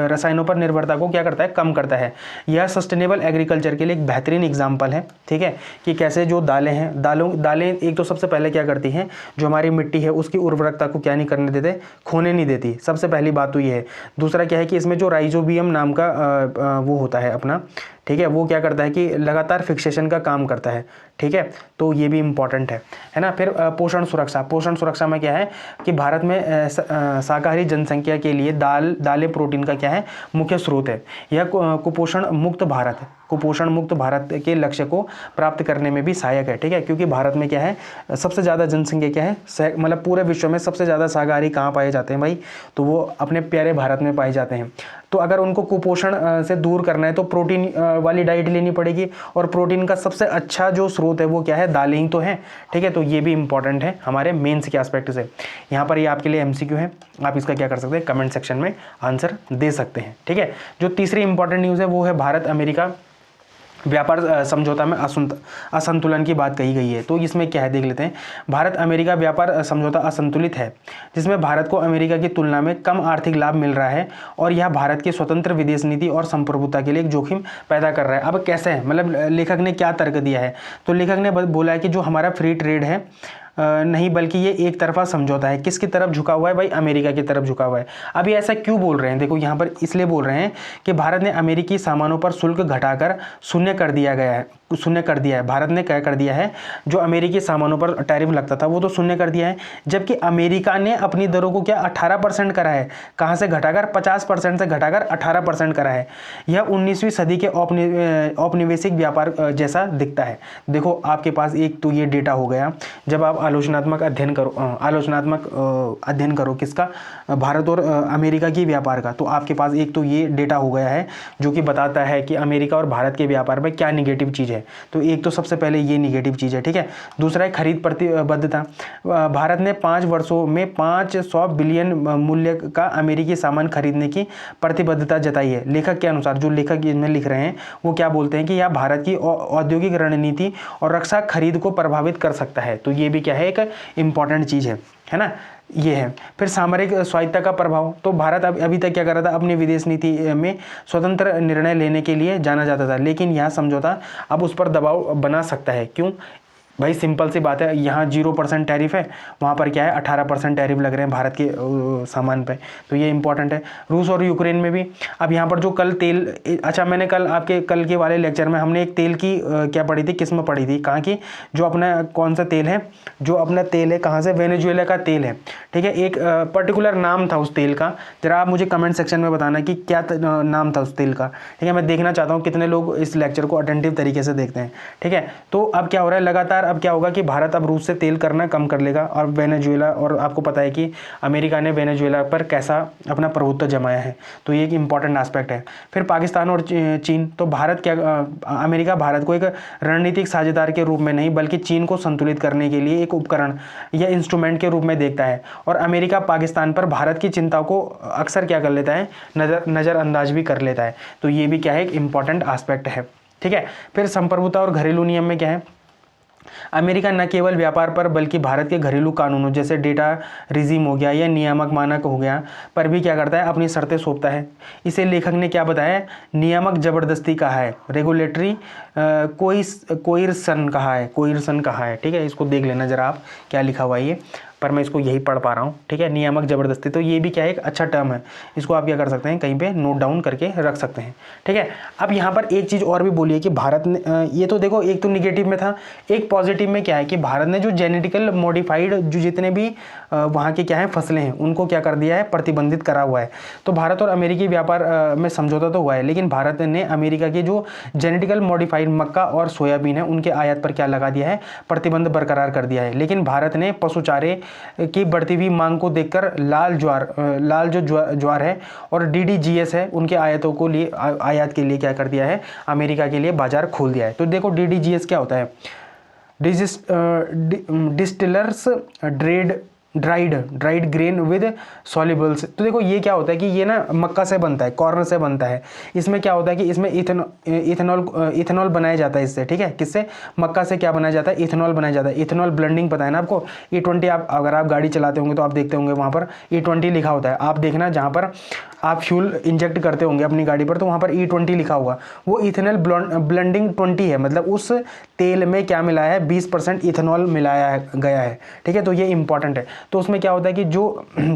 रसायनों पर निर्भरता को क्या करता है, कम करता है। यह सस्टेनेबल एग्रीकल्चर के लिए एक बेहतरीन एग्जाम्पल है, ठीक है, कि कैसे जो दालें हैं, दालें एक तो सबसे पहले क्या करती हैं, जो हमारी मिट्टी है उसकी उर्वरकता को क्या नहीं करने देते, खोने नहीं देती, सबसे पहली बात तो ये है। दूसरा क्या है कि इसमें जो राइजोबियम नाम का वो होता है अपना, ठीक है, वो क्या करता है कि लगातार फिक्सेशन का काम करता है, ठीक है। तो ये भी इम्पॉर्टेंट है ना। फिर पोषण सुरक्षा में क्या है कि भारत में शाकाहारी जनसंख्या के लिए दालें प्रोटीन का क्या है, मुख्य स्रोत है। यह कुपोषण मुक्त भारत के लक्ष्य को प्राप्त करने में भी सहायक है, ठीक है, क्योंकि भारत में क्या है, सबसे ज़्यादा जनसंख्या क्या है, मतलब पूरे विश्व में सबसे ज़्यादा शाकाहारी कहाँ पाए जाते हैं भाई, तो वो अपने प्यारे भारत में पाए जाते हैं। तो अगर उनको कुपोषण से दूर करना है तो प्रोटीन वाली डाइट लेनी पड़ेगी, और प्रोटीन का सबसे अच्छा जो स्रोत है वो क्या है, दालें ही तो हैं, ठीक है। तो ये भी इंपॉर्टेंट है हमारे मेंस के एस्पेक्ट से। यहाँ पर ये आपके लिए एमसीक्यू है, आप इसका क्या कर सकते हैं, कमेंट सेक्शन में आंसर दे सकते हैं, ठीक है। जो तीसरी इंपॉर्टेंट न्यूज़ है वो है भारत अमेरिका व्यापार समझौता में असंतुलन की बात कही गई है। तो इसमें क्या है, देख लेते हैं। भारत अमेरिका व्यापार समझौता असंतुलित है, जिसमें भारत को अमेरिका की तुलना में कम आर्थिक लाभ मिल रहा है, और यह भारत की स्वतंत्र विदेश नीति और संप्रभुता के लिए एक जोखिम पैदा कर रहा है। अब कैसे है, मतलब लेखक ने क्या तर्क दिया है, तो लेखक ने बोला है कि जो हमारा फ्री ट्रेड है नहीं, बल्कि ये एक तरफा समझौता है। किसकी तरफ झुका हुआ है भाई, अमेरिका की तरफ झुका हुआ है। अब ये ऐसा क्यों बोल रहे हैं, देखो यहाँ पर इसलिए बोल रहे हैं कि भारत ने अमेरिकी सामानों पर शुल्क घटाकर शून्य कर दिया गया है, शून्य कर दिया है। भारत ने क्या कर दिया है, जो अमेरिकी सामानों पर टैरिफ लगता था वो तो शून्य कर दिया है, जबकि अमेरिका ने अपनी दरों को क्या 18% करा है। कहाँ से घटाकर 50% से घटाकर 18% करा है। यह 19वीं सदी के औपनिवेशिक व्यापार जैसा दिखता है। देखो आपके पास एक तो ये डेटा हो गया, जब आप आलोचनात्मक अध्ययन करो किसका, भारत और अमेरिका की व्यापार का, तो आपके पास एक तो ये डेटा हो गया है जो कि बताता है कि अमेरिका और भारत के व्यापार में क्या निगेटिव चीज़ है। तो एक तो सबसे पहले ये निगेटिव चीज़ है, ठीक है। दूसरा है खरीद प्रतिबद्धता। भारत ने 5 वर्षों में 500 बिलियन मूल्य का अमेरिकी सामान खरीदने की प्रतिबद्धता जताई है। लेखक के अनुसार, जो लेखक इसमें लिख रहे हैं वो क्या बोलते हैं कि यह भारत की औद्योगिक रणनीति और रक्षा खरीद को प्रभावित कर सकता है। तो ये भी क्या है, एक इंपॉर्टेंट चीज़ है ना। ये है। फिर सामरिक स्वायत्तता का प्रभाव। तो भारत अभी तक क्या कर रहा था, अपनी विदेश नीति में स्वतंत्र निर्णय लेने के लिए जाना जाता था, लेकिन यहाँ समझौता अब उस पर दबाव बना सकता है। क्यों भाई, सिंपल सी बात है, यहाँ 0% टैरिफ है, वहाँ पर क्या है 18% टैरिफ लग रहे हैं भारत के सामान पे। तो ये इंपॉर्टेंट है। रूस और यूक्रेन में भी अब यहाँ पर जो कल तेल, अच्छा मैंने कल के वाले लेक्चर में हमने एक तेल की क्या पढ़ी थी, किस्म पढ़ी थी, कहाँ की, जो अपना कौन सा तेल है, जो अपना तेल है कहाँ से, वेनेजुएला का तेल है, ठीक है। एक पर्टिकुलर नाम था उस तेल का, जरा आप मुझे कमेंट सेक्शन में बताना कि क्या नाम था उस तेल का, ठीक है। मैं देखना चाहता हूँ कितने लोग इस लेक्चर को अटेंटिव तरीके से देखते हैं, ठीक है। तो अब क्या हो रहा है, लगातार अब क्या होगा कि भारत अब रूस से तेल करना कम कर लेगा, और वेनेजुएला, और आपको पता है कि अमेरिका ने वेनेजुएला पर कैसा अपना प्रभुत्व जमाया है। तो ये एक इंपॉर्टेंट एस्पेक्ट है। फिर पाकिस्तान और चीन। तो भारत क्या, अमेरिका भारत को एक रणनीतिक साझेदार के रूप में नहीं बल्कि चीन को संतुलित करने के लिए एक उपकरण या इंस्ट्रूमेंट के रूप में देखता है, और अमेरिका पाकिस्तान पर भारत की चिंताओं को अक्सर क्या कर लेता है, नज़रअंदाज भी कर लेता है। तो ये भी क्या है, एक इंपॉर्टेंट एस्पेक्ट है, ठीक है। फिर संप्रभुता और घरेलू नियम में क्या है, अमेरिका न केवल व्यापार पर बल्कि भारत के घरेलू कानूनों जैसे डेटा रिजीम हो गया या नियामक मानक हो गया पर भी क्या करता है, अपनी शर्तें सौंपता है। इसे लेखक ने क्या बताया, नियामक जबरदस्ती कहा है, रेगुलेटरी कोइर्सन कहा है, ठीक है। इसको देख लेना जरा आप क्या लिखा हुआ है ये, पर मैं इसको यही पढ़ पा रहा हूँ, ठीक है। नियामक जबरदस्ती, तो ये भी क्या है, एक अच्छा टर्म है, इसको आप क्या कर सकते हैं, कहीं पे नोट डाउन करके रख सकते हैं, ठीक है। अब यहाँ पर एक चीज़ और भी बोली है कि भारत ने, ये तो देखो एक तो निगेटिव में था, एक पॉजिटिव में क्या है कि भारत ने जो जेनेटिकल मॉडिफाइड जो जितने भी वहाँ के क्या है फसलें हैं उनको क्या कर दिया है, प्रतिबंधित करा हुआ है। तो भारत और अमेरिकी व्यापार में समझौता तो हुआ है, लेकिन भारत ने अमेरिका के जो जेनेटिकल मॉडिफाइड मक्का और सोयाबीन है उनके आयात पर क्या लगा दिया है, प्रतिबंध बरकरार कर दिया है। लेकिन भारत ने पशु चारे की बढ़ती हुई मांग को देखकर लाल ज्वार है और DDGS है उनके आयात के लिए क्या कर दिया है, अमेरिका के लिए बाजार खोल दिया है। तो देखो DDGS क्या होता है, डिस्टिलर्स ड्राइड ग्रेन विद सॉल्युबल्स। तो देखो ये क्या होता है कि ये ना मक्का से बनता है, कॉर्न से बनता है। इसमें क्या होता है कि इसमें इथेनॉल बनाया जाता है इससे, ठीक है। किससे, मक्का से क्या बनाया जाता है, इथेनॉल बनाया जाता है। इथेनॉल ब्लेंडिंग पता है ना आपको, E20 आप अगर आप गाड़ी चलाते होंगे तो आप देखते होंगे वहाँ पर E20 लिखा होता है। आप देखना जहाँ पर आप फ्यूल इंजेक्ट करते होंगे अपनी गाड़ी पर तो वहाँ पर E20 लिखा हुआ, वो इथेनॉल ब्लेंडिंग 20 है, मतलब उस तेल में क्या मिलाया है, 20% इथेनॉल मिलाया गया है, ठीक है। तो ये इंपॉर्टेंट है। तो उसमें क्या होता है कि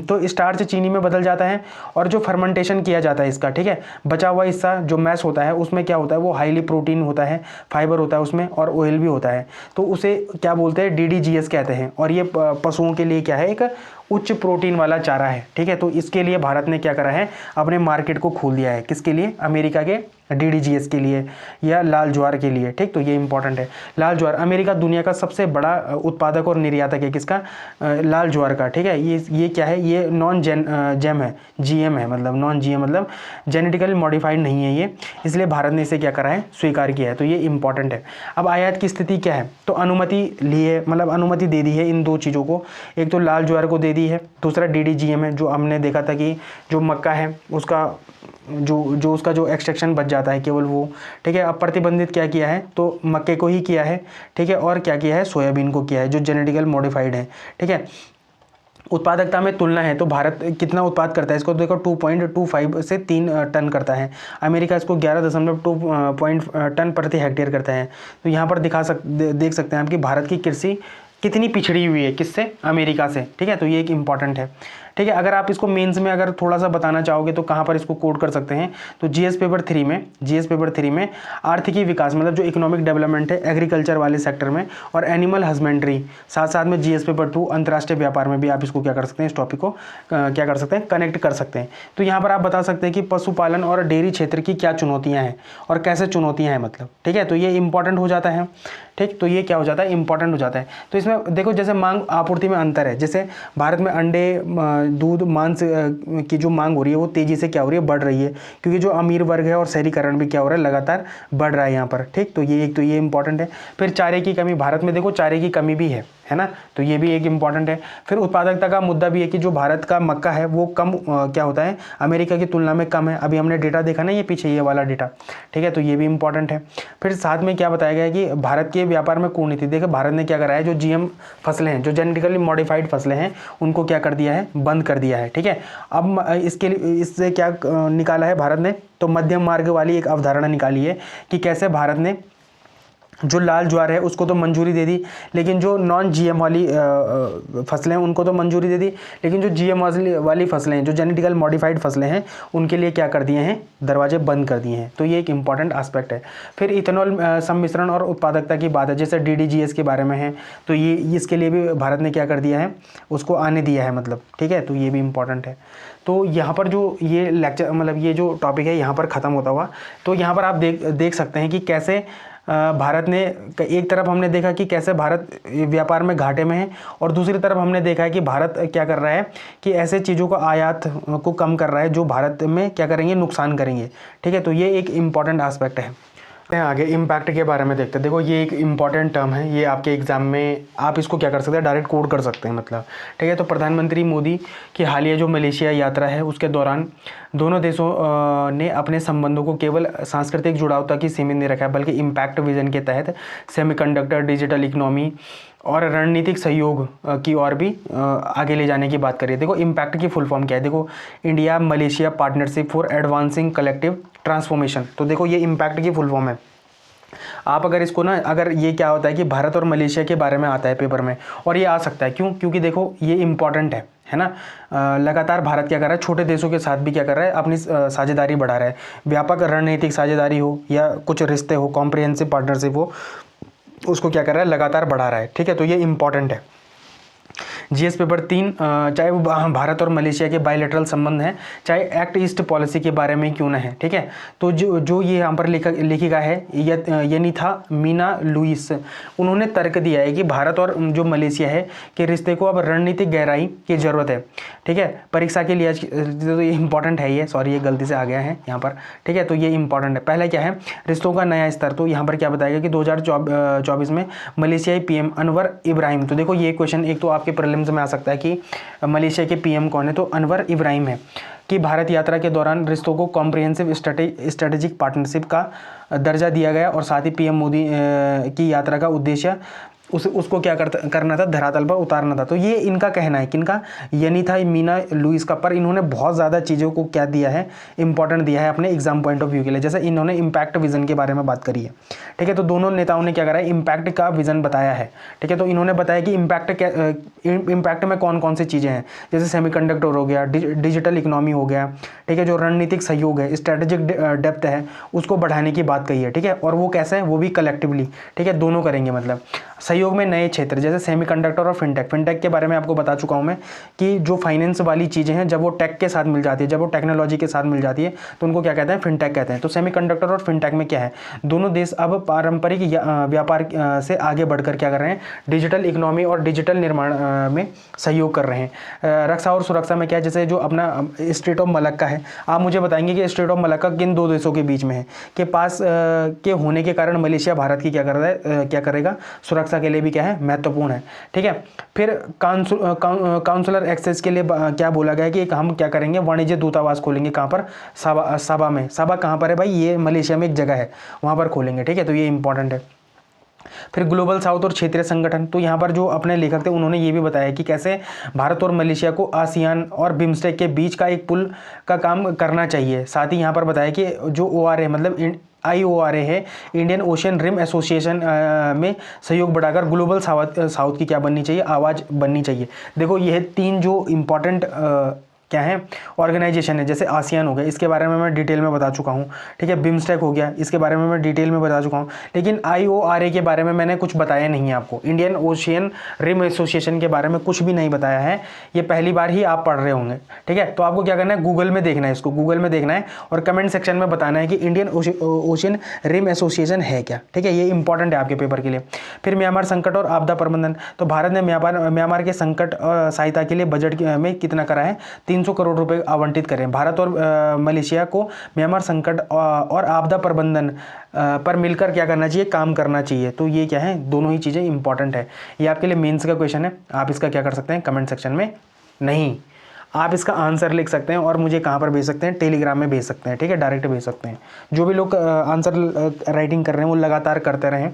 तो स्टार्च चीनी में बदल जाता है और जो फर्मेंटेशन किया जाता है इसका, ठीक है, बचा हुआ हिस्सा जो मैश होता है उसमें क्या होता है, वो हाईली प्रोटीन होता है, फाइबर होता है उसमें और ऑयल भी होता है। तो उसे क्या बोलते हैं, DDGS कहते हैं। और ये पशुओं के लिए क्या है, एक उच्च प्रोटीन वाला चारा है, ठीक है। तो इसके लिए भारत ने क्या करा है, अपने मार्केट को खोल दिया है, किसके लिए, अमेरिका के DDGS के लिए या लाल ज्वार के लिए, ठीक। तो ये इंपॉर्टेंट है। लाल ज्वार, अमेरिका दुनिया का सबसे बड़ा उत्पादक और निर्यातक है, किसका, लाल ज्वार का, ठीक है। ये क्या है, ये नॉन जेम है, GM है, मतलब नॉन GM मतलब जेनेटिकली मॉडिफाइड नहीं है ये, इसलिए भारत ने इसे क्या करा है, स्वीकार किया है। तो ये इंपॉर्टेंट है। अब आयात की स्थिति क्या है, तो अनुमति ली है, मतलब अनुमति दे दी है इन दो चीज़ों को, एक तो लाल ज्वार को दे दी है, दूसरा DDGM है, जो हमने देखा था कि जो मक्का है उसका जो उसका जो एक्सट्रैक्शन बच जाता है केवल वो, ठीक है। अब प्रतिबंधित क्या किया है, तो मक्के को ही किया है, ठीक है, और क्या किया है, सोयाबीन को किया है जो जेनेटिकल मॉडिफाइड है, ठीक है। उत्पादकता में तुलना है तो भारत कितना उत्पाद करता है, इसको देखो 2.25 से 3 टन करता है। अमेरिका इसको 11.2 टन प्रति हेक्टेयर करता है। तो यहाँ पर देख सकते हैं आप कि भारत की कृषि कितनी पिछड़ी हुई है, किससे, अमेरिका से, ठीक है। तो ये एक इंपॉर्टेंट है, ठीक है। अगर आप इसको मेंस में अगर थोड़ा सा बताना चाहोगे तो कहाँ पर इसको कोड कर सकते हैं, तो जीएस पेपर 3 में आर्थिकी विकास मतलब जो इकोनॉमिक डेवलपमेंट है एग्रीकल्चर वाले सेक्टर में, और एनिमल हस्बेंड्री, साथ साथ में जीएस पेपर 2 अंतर्राष्ट्रीय व्यापार में भी आप इसको क्या कर सकते हैं, इस टॉपिक को क्या कर सकते हैं, कनेक्ट कर सकते हैं। तो यहाँ पर आप बता सकते हैं कि पशुपालन और डेयरी क्षेत्र की क्या चुनौतियाँ हैं और कैसे चुनौतियाँ हैं मतलब, ठीक है। तो ये इंपॉर्टेंट हो जाता है, ठीक। तो ये क्या हो जाता है, इंपॉर्टेंट हो जाता है। तो इसमें देखो जैसे मांग आपूर्ति में अंतर है, जैसे भारत में अंडे, दूध, मांस की जो मांग हो रही है वो तेजी से क्या हो रही है, बढ़ रही है, क्योंकि जो अमीर वर्ग है और शहरीकरण भी क्या हो रहा है, लगातार बढ़ रहा है यहाँ पर, ठीक। तो ये एक तो ये इंपॉर्टेंट है। फिर चारे की कमी, भारत में देखो चारे की कमी भी है ना, तो ये भी एक इंपॉर्टेंट है। फिर उत्पादकता का मुद्दा भी है कि जो भारत का मक्का है वो कम क्या होता है, अमेरिका की तुलना में कम है। अभी हमने डेटा देखा ना, ये पीछे ये वाला डेटा, ठीक है। तो ये भी इंपॉर्टेंट है। फिर साथ में क्या बताया गया है कि भारत के व्यापार में कूटनीति, देखो भारत ने क्या करा है, जो जीएम फसलें हैं, जो जेनेटिकली मॉडिफाइड फसलें हैं, उनको क्या कर दिया है, बंद कर दिया है, ठीक है। अब इसके लिए इससे क्या निकाला है भारत ने, तो मध्यम मार्ग वाली एक अवधारणा निकाली है कि कैसे भारत ने जो लाल ज्वार है उसको तो मंजूरी दे दी, लेकिन जो नॉन जीएम वाली फसलें हैं उनको तो मंजूरी दे दी, लेकिन जो जीएम वाली फसलें हैं, जो जेनेटिकल मॉडिफाइड फसलें हैं, उनके लिए क्या कर दिए हैं, दरवाजे बंद कर दिए हैं। तो ये एक इंपॉर्टेंट एस्पेक्ट है। फिर इथेनॉल सम्मिश्रण और उत्पादकता की बात है, जैसे डीडीजीएस के बारे में है, तो ये इसके लिए भी भारत ने क्या कर दिया है, उसको आने दिया है मतलब, ठीक है। तो ये भी इंपॉर्टेंट है। तो यहाँ पर जो ये लेक्चर मतलब ये जो टॉपिक है यहाँ पर ख़त्म होता हुआ, तो यहाँ पर आप देख सकते हैं कि कैसे भारत ने, एक तरफ हमने देखा कि कैसे भारत व्यापार में घाटे में है, और दूसरी तरफ हमने देखा है कि भारत क्या कर रहा है कि ऐसे चीज़ों को आयात को कम कर रहा है जो भारत में क्या करेंगे, नुकसान करेंगे, ठीक है। तो ये एक इम्पॉर्टेंट एस्पेक्ट है। आगे इम्पैक्ट के बारे में देखते हैं। देखो ये एक इम्पॉर्टेंट टर्म है, ये आपके एग्जाम में आप इसको क्या कर सकते हैं, डायरेक्ट कोड कर सकते हैं मतलब, ठीक है। तो प्रधानमंत्री मोदी की हालिया जो मलेशिया यात्रा है उसके दौरान दोनों देशों ने अपने संबंधों को केवल सांस्कृतिक जुड़ाव तक ही सीमित नहीं रखा है, बल्कि इम्पैक्ट विजन के तहत सेमीकंडक्टर, डिजिटल इकोनॉमी और रणनीतिक सहयोग की ओर भी आगे ले जाने की बात करिए। देखो इम्पैक्ट की फुल फॉर्म क्या है, देखो India Malaysia partnership for advancing collective transformation. तो देखो ये इम्पैक्ट की फुल फॉर्म है। आप अगर इसको ना, अगर ये क्या होता है कि भारत और मलेशिया के बारे में आता है पेपर में, और ये आ सकता है क्यों, क्योंकि देखो ये इंपॉर्टेंट है ना। लगातार भारत क्या कर रहा है, छोटे देशों के साथ भी क्या कर रहा है, अपनी साझेदारी बढ़ा रहा है। व्यापक रणनीतिक साझेदारी हो या कुछ रिश्ते हो, कॉम्प्रिहेंसिव पार्टनरशिप हो, उसको क्या कर रहा है, लगातार बढ़ा रहा है, ठीक है। तो ये इंपॉर्टेंट है। जीएस पेपर 3 चाहे वो भारत और मलेशिया के बायलैटरल संबंध हैं, चाहे एक्ट ईस्ट पॉलिसी के बारे में क्यों ना है, ठीक है। तो जो ये यहाँ पर लेखिका है यनीथा मीना लुइस, उन्होंने तर्क दिया है कि भारत और जो मलेशिया है के रिश्ते को अब रणनीतिक गहराई की ज़रूरत है, ठीक है। परीक्षा के लिए तो ये इंपॉर्टेंट है, ये सॉरी ये गलती से आ गया है यहाँ पर, ठीक है। तो ये इंपॉर्टेंट है। पहला क्या है, रिश्तों का नया स्तर। तो यहाँ पर क्या बताएगा कि 2024 में मलेशियाई पीएम अनवर इब्राहिम, तो देखो ये क्वेश्चन एक तो आपके प्रीलिम्स में आ सकता है कि मलेशिया के पीएम कौन है, तो अनवर इब्राहिम है, कि भारत यात्रा के दौरान रिश्तों को कॉम्प्रिहेंसिव स्ट्रेटेजिक पार्टनरशिप का दर्जा दिया गया, और साथ ही पीएम मोदी की यात्रा का उद्देश्य उसको क्या करना था, धरातल पर उतारना था। तो ये इनका कहना है, किनका, यनीथा मीना लुइस का। पर इन्होंने बहुत ज़्यादा चीज़ों को क्या दिया है, इंपॉर्टेंट दिया है अपने एग्जाम पॉइंट ऑफ व्यू के लिए। जैसे इन्होंने इम्पैक्ट विजन के बारे में बात करी है, ठीक है। तो दोनों नेताओं ने क्या करा है, इम्पैक्ट का विजन बताया है, ठीक है। तो इन्होंने बताया कि इम्पैक्ट में कौन कौन सी चीज़ें हैं, जैसे सेमीकंडक्टर हो गया, डिजिटल इकोनॉमी हो गया, ठीक है। जो रणनीतिक सहयोग है, स्ट्रेटेजिक डेप्थ है, उसको बढ़ाने की बात कही है, ठीक है। और वो कैसे है, वो भी कलेक्टिवली, ठीक है, दोनों करेंगे। मतलब सहयोग में नए क्षेत्र जैसे सेमीकंडक्टर और फिनटेक के बारे में आपको बता चुका हूं मैं कि जो फाइनेंस वाली चीज़ें हैं जब वो टेक के साथ मिल जाती है, जब वो टेक्नोलॉजी के साथ मिल जाती है, तो उनको क्या कहते हैं, फिनटेक कहते हैं। तो सेमीकंडक्टर और फिनटेक में क्या है, दोनों देश अब पारंपरिक व्यापार से आगे बढ़कर क्या कर रहे हैं, डिजिटल इकोनॉमी और डिजिटल निर्माण में सहयोग कर रहे हैं। रक्षा और सुरक्षा में क्या है, जैसे जो अपना स्ट्रेट ऑफ मलक्का है, आप मुझे बताएंगे कि स्ट्रेट ऑफ मलक्का किन दो देशों के बीच में है, के पास के होने के कारण मलेशिया भारत की क्या कर रहा है, क्या करेगा, सुरक्षा के लिए भी क्या है, महत्वपूर्ण है, ठीक है। फिर काउंसलर एक्सेस के लिए क्या बोला गया है कि हम क्या करेंगे, वाणिज्य दूतावास खोलेंगे, कहाँ पर, साबा में। साबा कहाँ पर है भाई, ये मलेशिया में एक जगह है, वहाँ पर खोलेंगे, ठीक है। तो ये इंपॉर्टेंट है। फिर ग्लोबल साउथ और क्षेत्रीय संगठन, तो यहाँ पर जो अपने लेखक थे उन्होंने ये भी बताया कि कैसे भारत और मलेशिया को आसियान और बिम्स्टेक के बीच का एक पुल का काम करना चाहिए। साथ ही यहाँ पर बताया कि जो ORA मतलब IORA है, इंडियन ओशियन रिम एसोसिएशन में सहयोग बढ़ाकर ग्लोबल साउथ की क्या बननी चाहिए, आवाज़ बननी चाहिए। देखो ये 3 जो इम्पोर्टेंट क्या है ऑर्गेनाइजेशन है, जैसे आसियान हो गया, इसके बारे में मैं डिटेल में बता चुका हूँ, ठीक है। बिम्स्टेक हो गया, इसके बारे में मैं डिटेल में बता चुका हूँ, लेकिन IORA के बारे में मैंने कुछ बताया नहीं है आपको। इंडियन ओशियन रिम एसोसिएशन के बारे में कुछ भी नहीं बताया है, ये पहली बार ही आप पढ़ रहे होंगे, ठीक है। तो आपको क्या करना है, गूगल में देखना है, इसको गूगल में देखना है और कमेंट सेक्शन में बताना है कि इंडियन ओशियन रिम एसोसिएशन है क्या, ठीक है। ये इंपॉर्टेंट है आपके पेपर के लिए। फिर म्यांमार संकट और आपदा प्रबंधन, तो भारत ने म्यांमार के संकट सहायता के लिए बजट में कितना करा है, 300 करोड़ रुपए आवंटित करें। भारत और मलेशिया को म्यांमार संकट और आपदा प्रबंधन पर मिलकर क्या करना चाहिए, काम करना चाहिए। तो ये क्या है, दोनों ही चीज़ें इंपॉर्टेंट है। ये आपके लिए मेंस का क्वेश्चन है, आप इसका क्या कर सकते हैं, कमेंट सेक्शन में नहीं, आप इसका आंसर लिख सकते हैं और मुझे कहाँ पर भेज सकते हैं, टेलीग्राम में भेज सकते हैं, ठीक है, डायरेक्ट भेज सकते हैं। जो भी लोग आंसर राइटिंग कर रहे हैं वो लगातार करते रहें,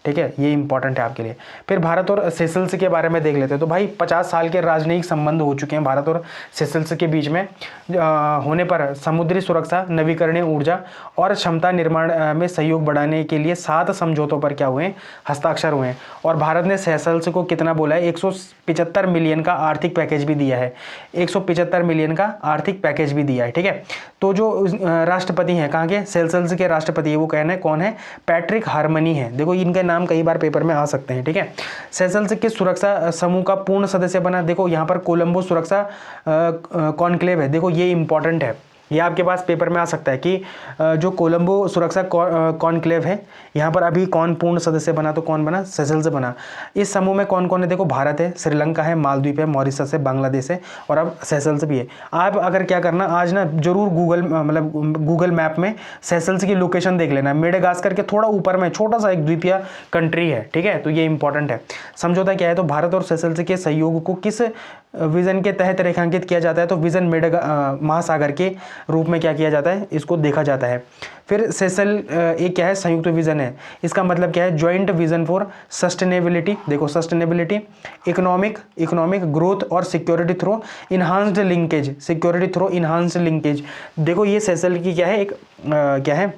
ठीक है, ये इंपॉर्टेंट है आपके लिए। फिर भारत और सेशल्स के बारे में देख लेते हैं। तो भाई 50 साल के राजनयिक संबंध हो चुके हैं भारत और सेशल्स के बीच में, होने पर समुद्री सुरक्षा, नवीकरणीय ऊर्जा और क्षमता निर्माण में सहयोग बढ़ाने के लिए 7 समझौतों पर क्या हुए हैं, हस्ताक्षर हुए हैं। और भारत ने सेशल्स को कितना बोला है, 175 मिलियन का आर्थिक पैकेज भी दिया है, 175 मिलियन का आर्थिक पैकेज भी दिया है, ठीक है। तो जो राष्ट्रपति हैं कहाँ के, सेशल्स के राष्ट्रपति है, वो कहना है कौन है, पैट्रिक हार्मनी है। देखो इनके नाम कई बार पेपर में आ सकते हैं, ठीक है। सेशल्स के सुरक्षा समूह का पूर्ण सदस्य बना, देखो यहाँ पर कोलंबो सुरक्षा कॉन्क्लेव है, देखो ये इंपॉर्टेंट है, ये आपके पास पेपर में आ सकता है कि जो कोलंबो सुरक्षा कॉन्क्लेव है, यहाँ पर अभी कौन पूर्ण सदस्य बना, तो कौन बना, सेशल्स बना। इस समूह में कौन कौन है, देखो भारत है, श्रीलंका है, मालदीव है, मॉरिशस है, बांग्लादेश है और अब सेशल्स भी है। आप अगर क्या करना, आज ना जरूर गूगल मैप में सेशल्स की लोकेशन देख लेना, मेडागास्कर के थोड़ा ऊपर में छोटा सा एक द्वीपीय कंट्री है, ठीक है। तो ये इंपॉर्टेंट है। समझौता क्या है, तो भारत और सेशल्स के सहयोग को किस विजन के तहत रेखांकित किया जाता है, तो विजन महासागर के रूप में क्या किया जाता है, इसको देखा जाता है। फिर सेशल एक क्या है, संयुक्त विजन है, इसका मतलब क्या है, ज्वाइंट विजन फॉर सस्टेनेबिलिटी, देखो सस्टेनेबिलिटी, इकोनॉमिक ग्रोथ और security through enhanced linkage, security through enhanced linkage. देखो ये सेशल की क्या है, एक क्या है,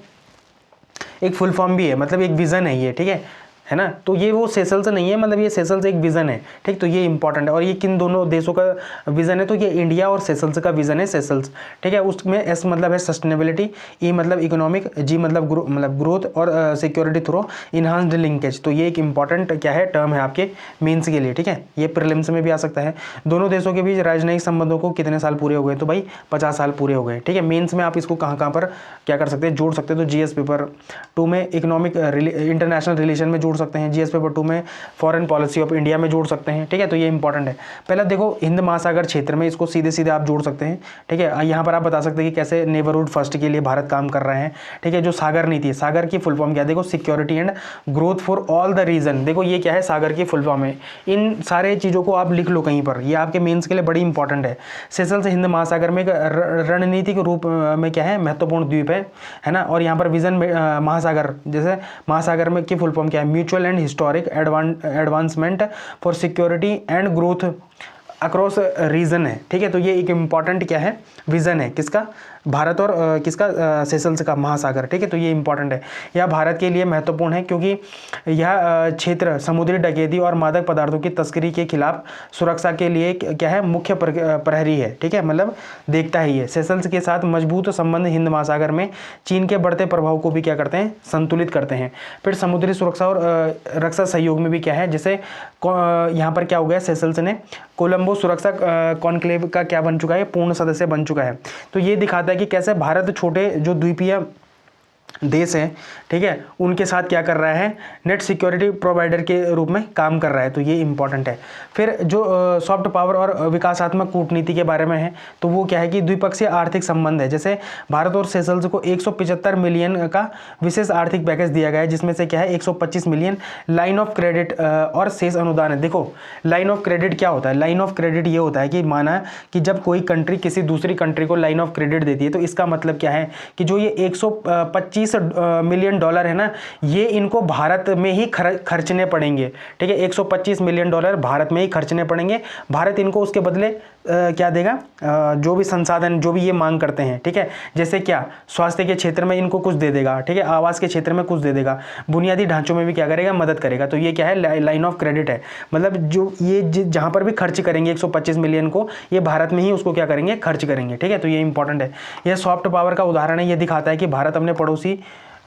एक फुल फॉर्म भी है, मतलब एक विजन है ये, ठीक है ना। तो ये वो सेशल्स नहीं है, मतलब ये सेशल्स एक विजन है, ठीक। तो ये इंपॉर्टेंट है। और ये किन दोनों देशों का विजन है, तो ये इंडिया और सेशल्स का विजन है, सेशल्स, ठीक है। उसमें एस मतलब है सस्टेनेबिलिटी, ई मतलब इकोनॉमिक, जी मतलब ग्रोथ और सिक्योरिटी थ्रू इन्हांस्ड लिंकेज। तो ये एक इंपॉर्टेंट क्या है, टर्म है आपके मेंस के लिए, ठीक है। ये प्रीलिम्स में भी आ सकता है। दोनों देशों के बीच राजनयिक संबंधों को कितने साल पूरे हो गए, तो भाई 50 साल पूरे हो गए, ठीक है। मेंस में आप इसको कहाँ पर क्या कर सकते हैं, जोड़ सकते हैं। तो GS पेपर 2 में इकोनॉमिक इंटरनेशनल रिलेशन में जोड़ सकते हैं, GS पेपर 2 में फॉरेन पॉलिसी ऑफ इंडिया में जोड़ सकते हैं, ठीक है। तो ये इंपॉर्टेंट है। पहले देखो हिंद महासागर क्षेत्र में, इसको सीधे सीधे आप जोड़ सकते हैं, ठीक है। यहाँ पर आप बता सकते हैं कि कैसे नेबरहुड फर्स्ट के लिए भारत काम कर रहे हैं, ठीक है। जो सागर नीति है, सागर की फुल फॉर्म क्या है, देखो security and growth for all the region, देखो ये क्या है, सागर की फुल फॉर्म है। इन सारे चीज़ों को आप लिख लो कहीं पर, ये आपके मेंस के लिए बड़ी इंपॉर्टेंट है। सेशल्स हिंद महासागर में एक रणनीतिक रूप में क्या है, महत्वपूर्ण द्वीप है ना। और यहाँ पर विजन महासागर, जैसे महासागर में की फुल फॉर्म क्या है, mutual and historic advancement for security and growth across region है, ठीक है। तो ये एक इंपॉर्टेंट क्या है, विजन है, किसका, भारत और किसका, सेशल्स का, महासागर, ठीक है। तो ये इंपॉर्टेंट है, यह भारत के लिए महत्वपूर्ण है क्योंकि यह क्षेत्र समुद्री डकैती और मादक पदार्थों की तस्करी के खिलाफ सुरक्षा के लिए क्या है, मुख्य प्रहरी है, ठीक है, मतलब देखता है ये। सेशल्स के साथ मजबूत संबंध हिंद महासागर में चीन के बढ़ते प्रभाव को भी क्या करते हैं, संतुलित करते हैं। फिर समुद्री सुरक्षा और रक्षा सहयोग में भी क्या है, जैसे यहाँ पर क्या हो गया, सेशल्स ने कोलंबो सुरक्षा कॉन्क्लेव का क्या बन चुका है, पूर्ण सदस्य बन चुका है। तो ये दिखाता है कि कैसे भारत छोटे जो द्वीपीय देश हैं, ठीक है, उनके साथ क्या कर रहा है, नेट सिक्योरिटी प्रोवाइडर के रूप में काम कर रहा है। तो ये इंपॉर्टेंट है। फिर जो सॉफ्ट पावर और विकासात्मक कूटनीति के बारे में है, तो वो क्या है कि द्विपक्षीय आर्थिक संबंध है। जैसे भारत और सेशल्स को 175 मिलियन का विशेष आर्थिक पैकेज दिया गया है, जिसमें से क्या है 125 मिलियन लाइन ऑफ क्रेडिट और शेष अनुदान है। देखो लाइन ऑफ क्रेडिट क्या होता है, लाइन ऑफ क्रेडिट ये होता है कि माना कि जब कोई कंट्री किसी दूसरी कंट्री को लाइन ऑफ क्रेडिट देती है, तो इसका मतलब क्या है कि जो ये 125 मिलियन डॉलर है ना, ये इनको भारत में ही खर्चने पड़ेंगे, ठीक है। 125 मिलियन डॉलर भारत में ही खर्चने पड़ेंगे, भारत इनको उसके बदले क्या देगा, जो भी संसाधन जो भी ये मांग करते हैं, ठीक है, जैसे क्या स्वास्थ्य के क्षेत्र में इनको कुछ दे देगा, ठीक है, आवास के क्षेत्र में कुछ दे देगा, बुनियादी ढांचों में भी क्या करेगा, मदद करेगा। तो ये क्या है, लाइन ऑफ क्रेडिट है, मतलब जो ये जहाँ पर भी खर्च करेंगे 125 मिलियन को, ये भारत में ही उसको क्या करेंगे, खर्च करेंगे, ठीक है। तो ये इंपॉर्टेंट है। यह सॉफ्ट पावर का उदाहरण है। ये दिखाता है कि भारत अपने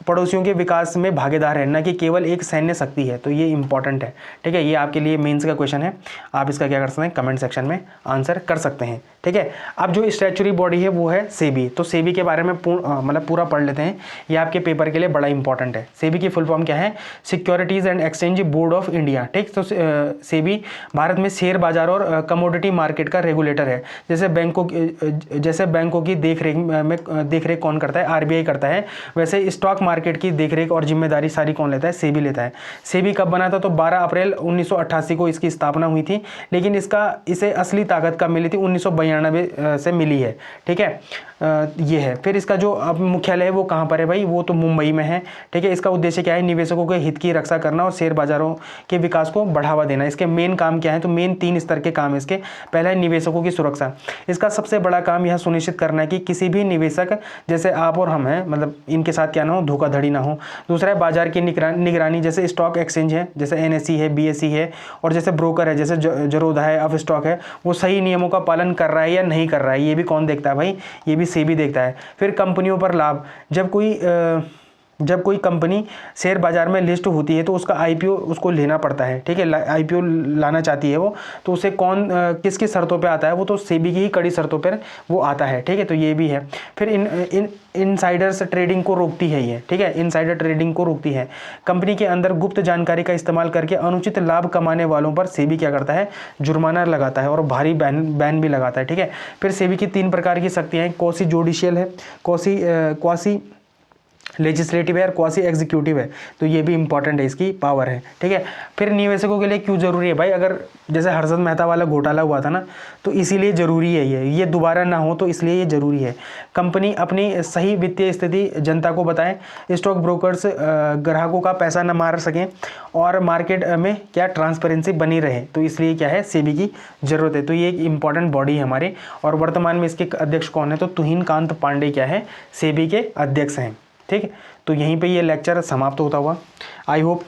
पड़ोसियों के विकास में भागीदार है, न कि केवल एक सैन्य शक्ति है। तो ये इंपॉर्टेंट है, ठीक है। ये आपके लिए मेंस का क्वेश्चन है, आप इसका क्या कर सकते हैं, कमेंट सेक्शन में आंसर कर सकते हैं, ठीक है। अब जो स्टैच्यूटरी बॉडी है वो है सेबी। तो सेबी के बारे में मतलब पूरा पढ़ लेते हैं, ये आपके पेपर के लिए बड़ा इंपॉर्टेंट है। सेबी की फुल फॉर्म क्या है, securities and exchange board of India, ठीक। तो सेबी भारत में शेयर बाजार और कमोडिटी मार्केट का रेगुलेटर है। जैसे बैंकों की देखरेख कौन करता है, आरबीआई करता है, वैसे स्टॉक मार्केट की देखरेख और जिम्मेदारी सारी कौन लेता है, सेबी लेता है। सेबी कब बना था, तो 12 अप्रैल 1988 को इसकी स्थापना हुई थी, लेकिन इसे असली ताकत कब मिली थी, 1992 से मिली है, ठीक है। ये है। फिर इसका जो अब मुख्यालय है वो कहाँ पर है भाई, वो तो मुंबई में है, ठीक है। इसका उद्देश्य क्या है, निवेशकों के हित की रक्षा करना और शेयर बाजारों के विकास को बढ़ावा देना। इसके मेन काम क्या है, तो मेन 3 स्तर के काम है इसके। पहला है निवेशकों की सुरक्षा। इसका सबसे बड़ा काम यह सुनिश्चित करना है कि किसी भी निवेशक जैसे आप और हम हैं, मतलब इनके साथ क्या ना हो, धोखाधड़ी ना हो। दूसरा है बाजार की निगरानी, जैसे स्टॉक एक्सचेंज है, जैसे एनएसई है, बीएसई है, और जैसे ब्रोकर है, जैसे जरोधा है, अब स्टॉक है, वो सही नियमों का पालन कर रहा है या नहीं कर रहा है, ये भी कौन देखता है भाई, ये भी सेबी देखता है। फिर कंपनियों पर लाभ, जब कोई कंपनी शेयर बाजार में लिस्ट होती है तो उसका आईपीओ उसको लेना पड़ता है, ठीक है। आईपीओ लाना चाहती है वो, तो उसे कौन किसकी शर्तों पे आता है, वो तो सेबी की ही कड़ी शर्तों पर वो आता है, ठीक है। तो ये भी है। फिर इनसाइडर्स ट्रेडिंग को रोकती है ये, ठीक है, इनसाइडर ट्रेडिंग को रोकती है। कंपनी के अंदर गुप्त जानकारी का इस्तेमाल करके अनुचित लाभ कमाने वालों पर सेबी क्या करता है, जुर्माना लगाता है और भारी बैन भी लगाता है, ठीक है। फिर सेबी की 3 प्रकार की शक्तियाँ हैं, क्वासी जुडिशियल है, क्वासी लेजिस्लेटिव है और क्वासी एग्जीक्यूटिव है। तो ये भी इंपॉर्टेंट है, इसकी पावर है, ठीक है। फिर निवेशकों के लिए क्यों जरूरी है भाई, अगर जैसे हर्षद मेहता वाला घोटाला हुआ था ना, तो इसीलिए जरूरी है ये दोबारा ना हो, तो इसलिए ये जरूरी है। कंपनी अपनी सही वित्तीय स्थिति जनता को बताए, स्टॉक ब्रोकर्स ग्राहकों का पैसा न मार सकें, और मार्केट में क्या ट्रांसपेरेंसी बनी रहे, तो इसलिए क्या है, सेबी की जरूरत है। तो ये एक इंपॉर्टेंट बॉडी है हमारे, और वर्तमान में इसके अध्यक्ष कौन है, तो तुहिन कांत पांडे क्या है, सेबी के अध्यक्ष हैं, ठीक है। तो यहीं पे ये लेक्चर समाप्त होता हुआ। आई होप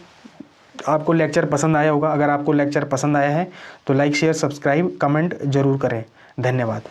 आपको लेक्चर पसंद आया होगा। अगर आपको लेक्चर पसंद आया है तो लाइक शेयर सब्सक्राइब कमेंट जरूर करें। धन्यवाद।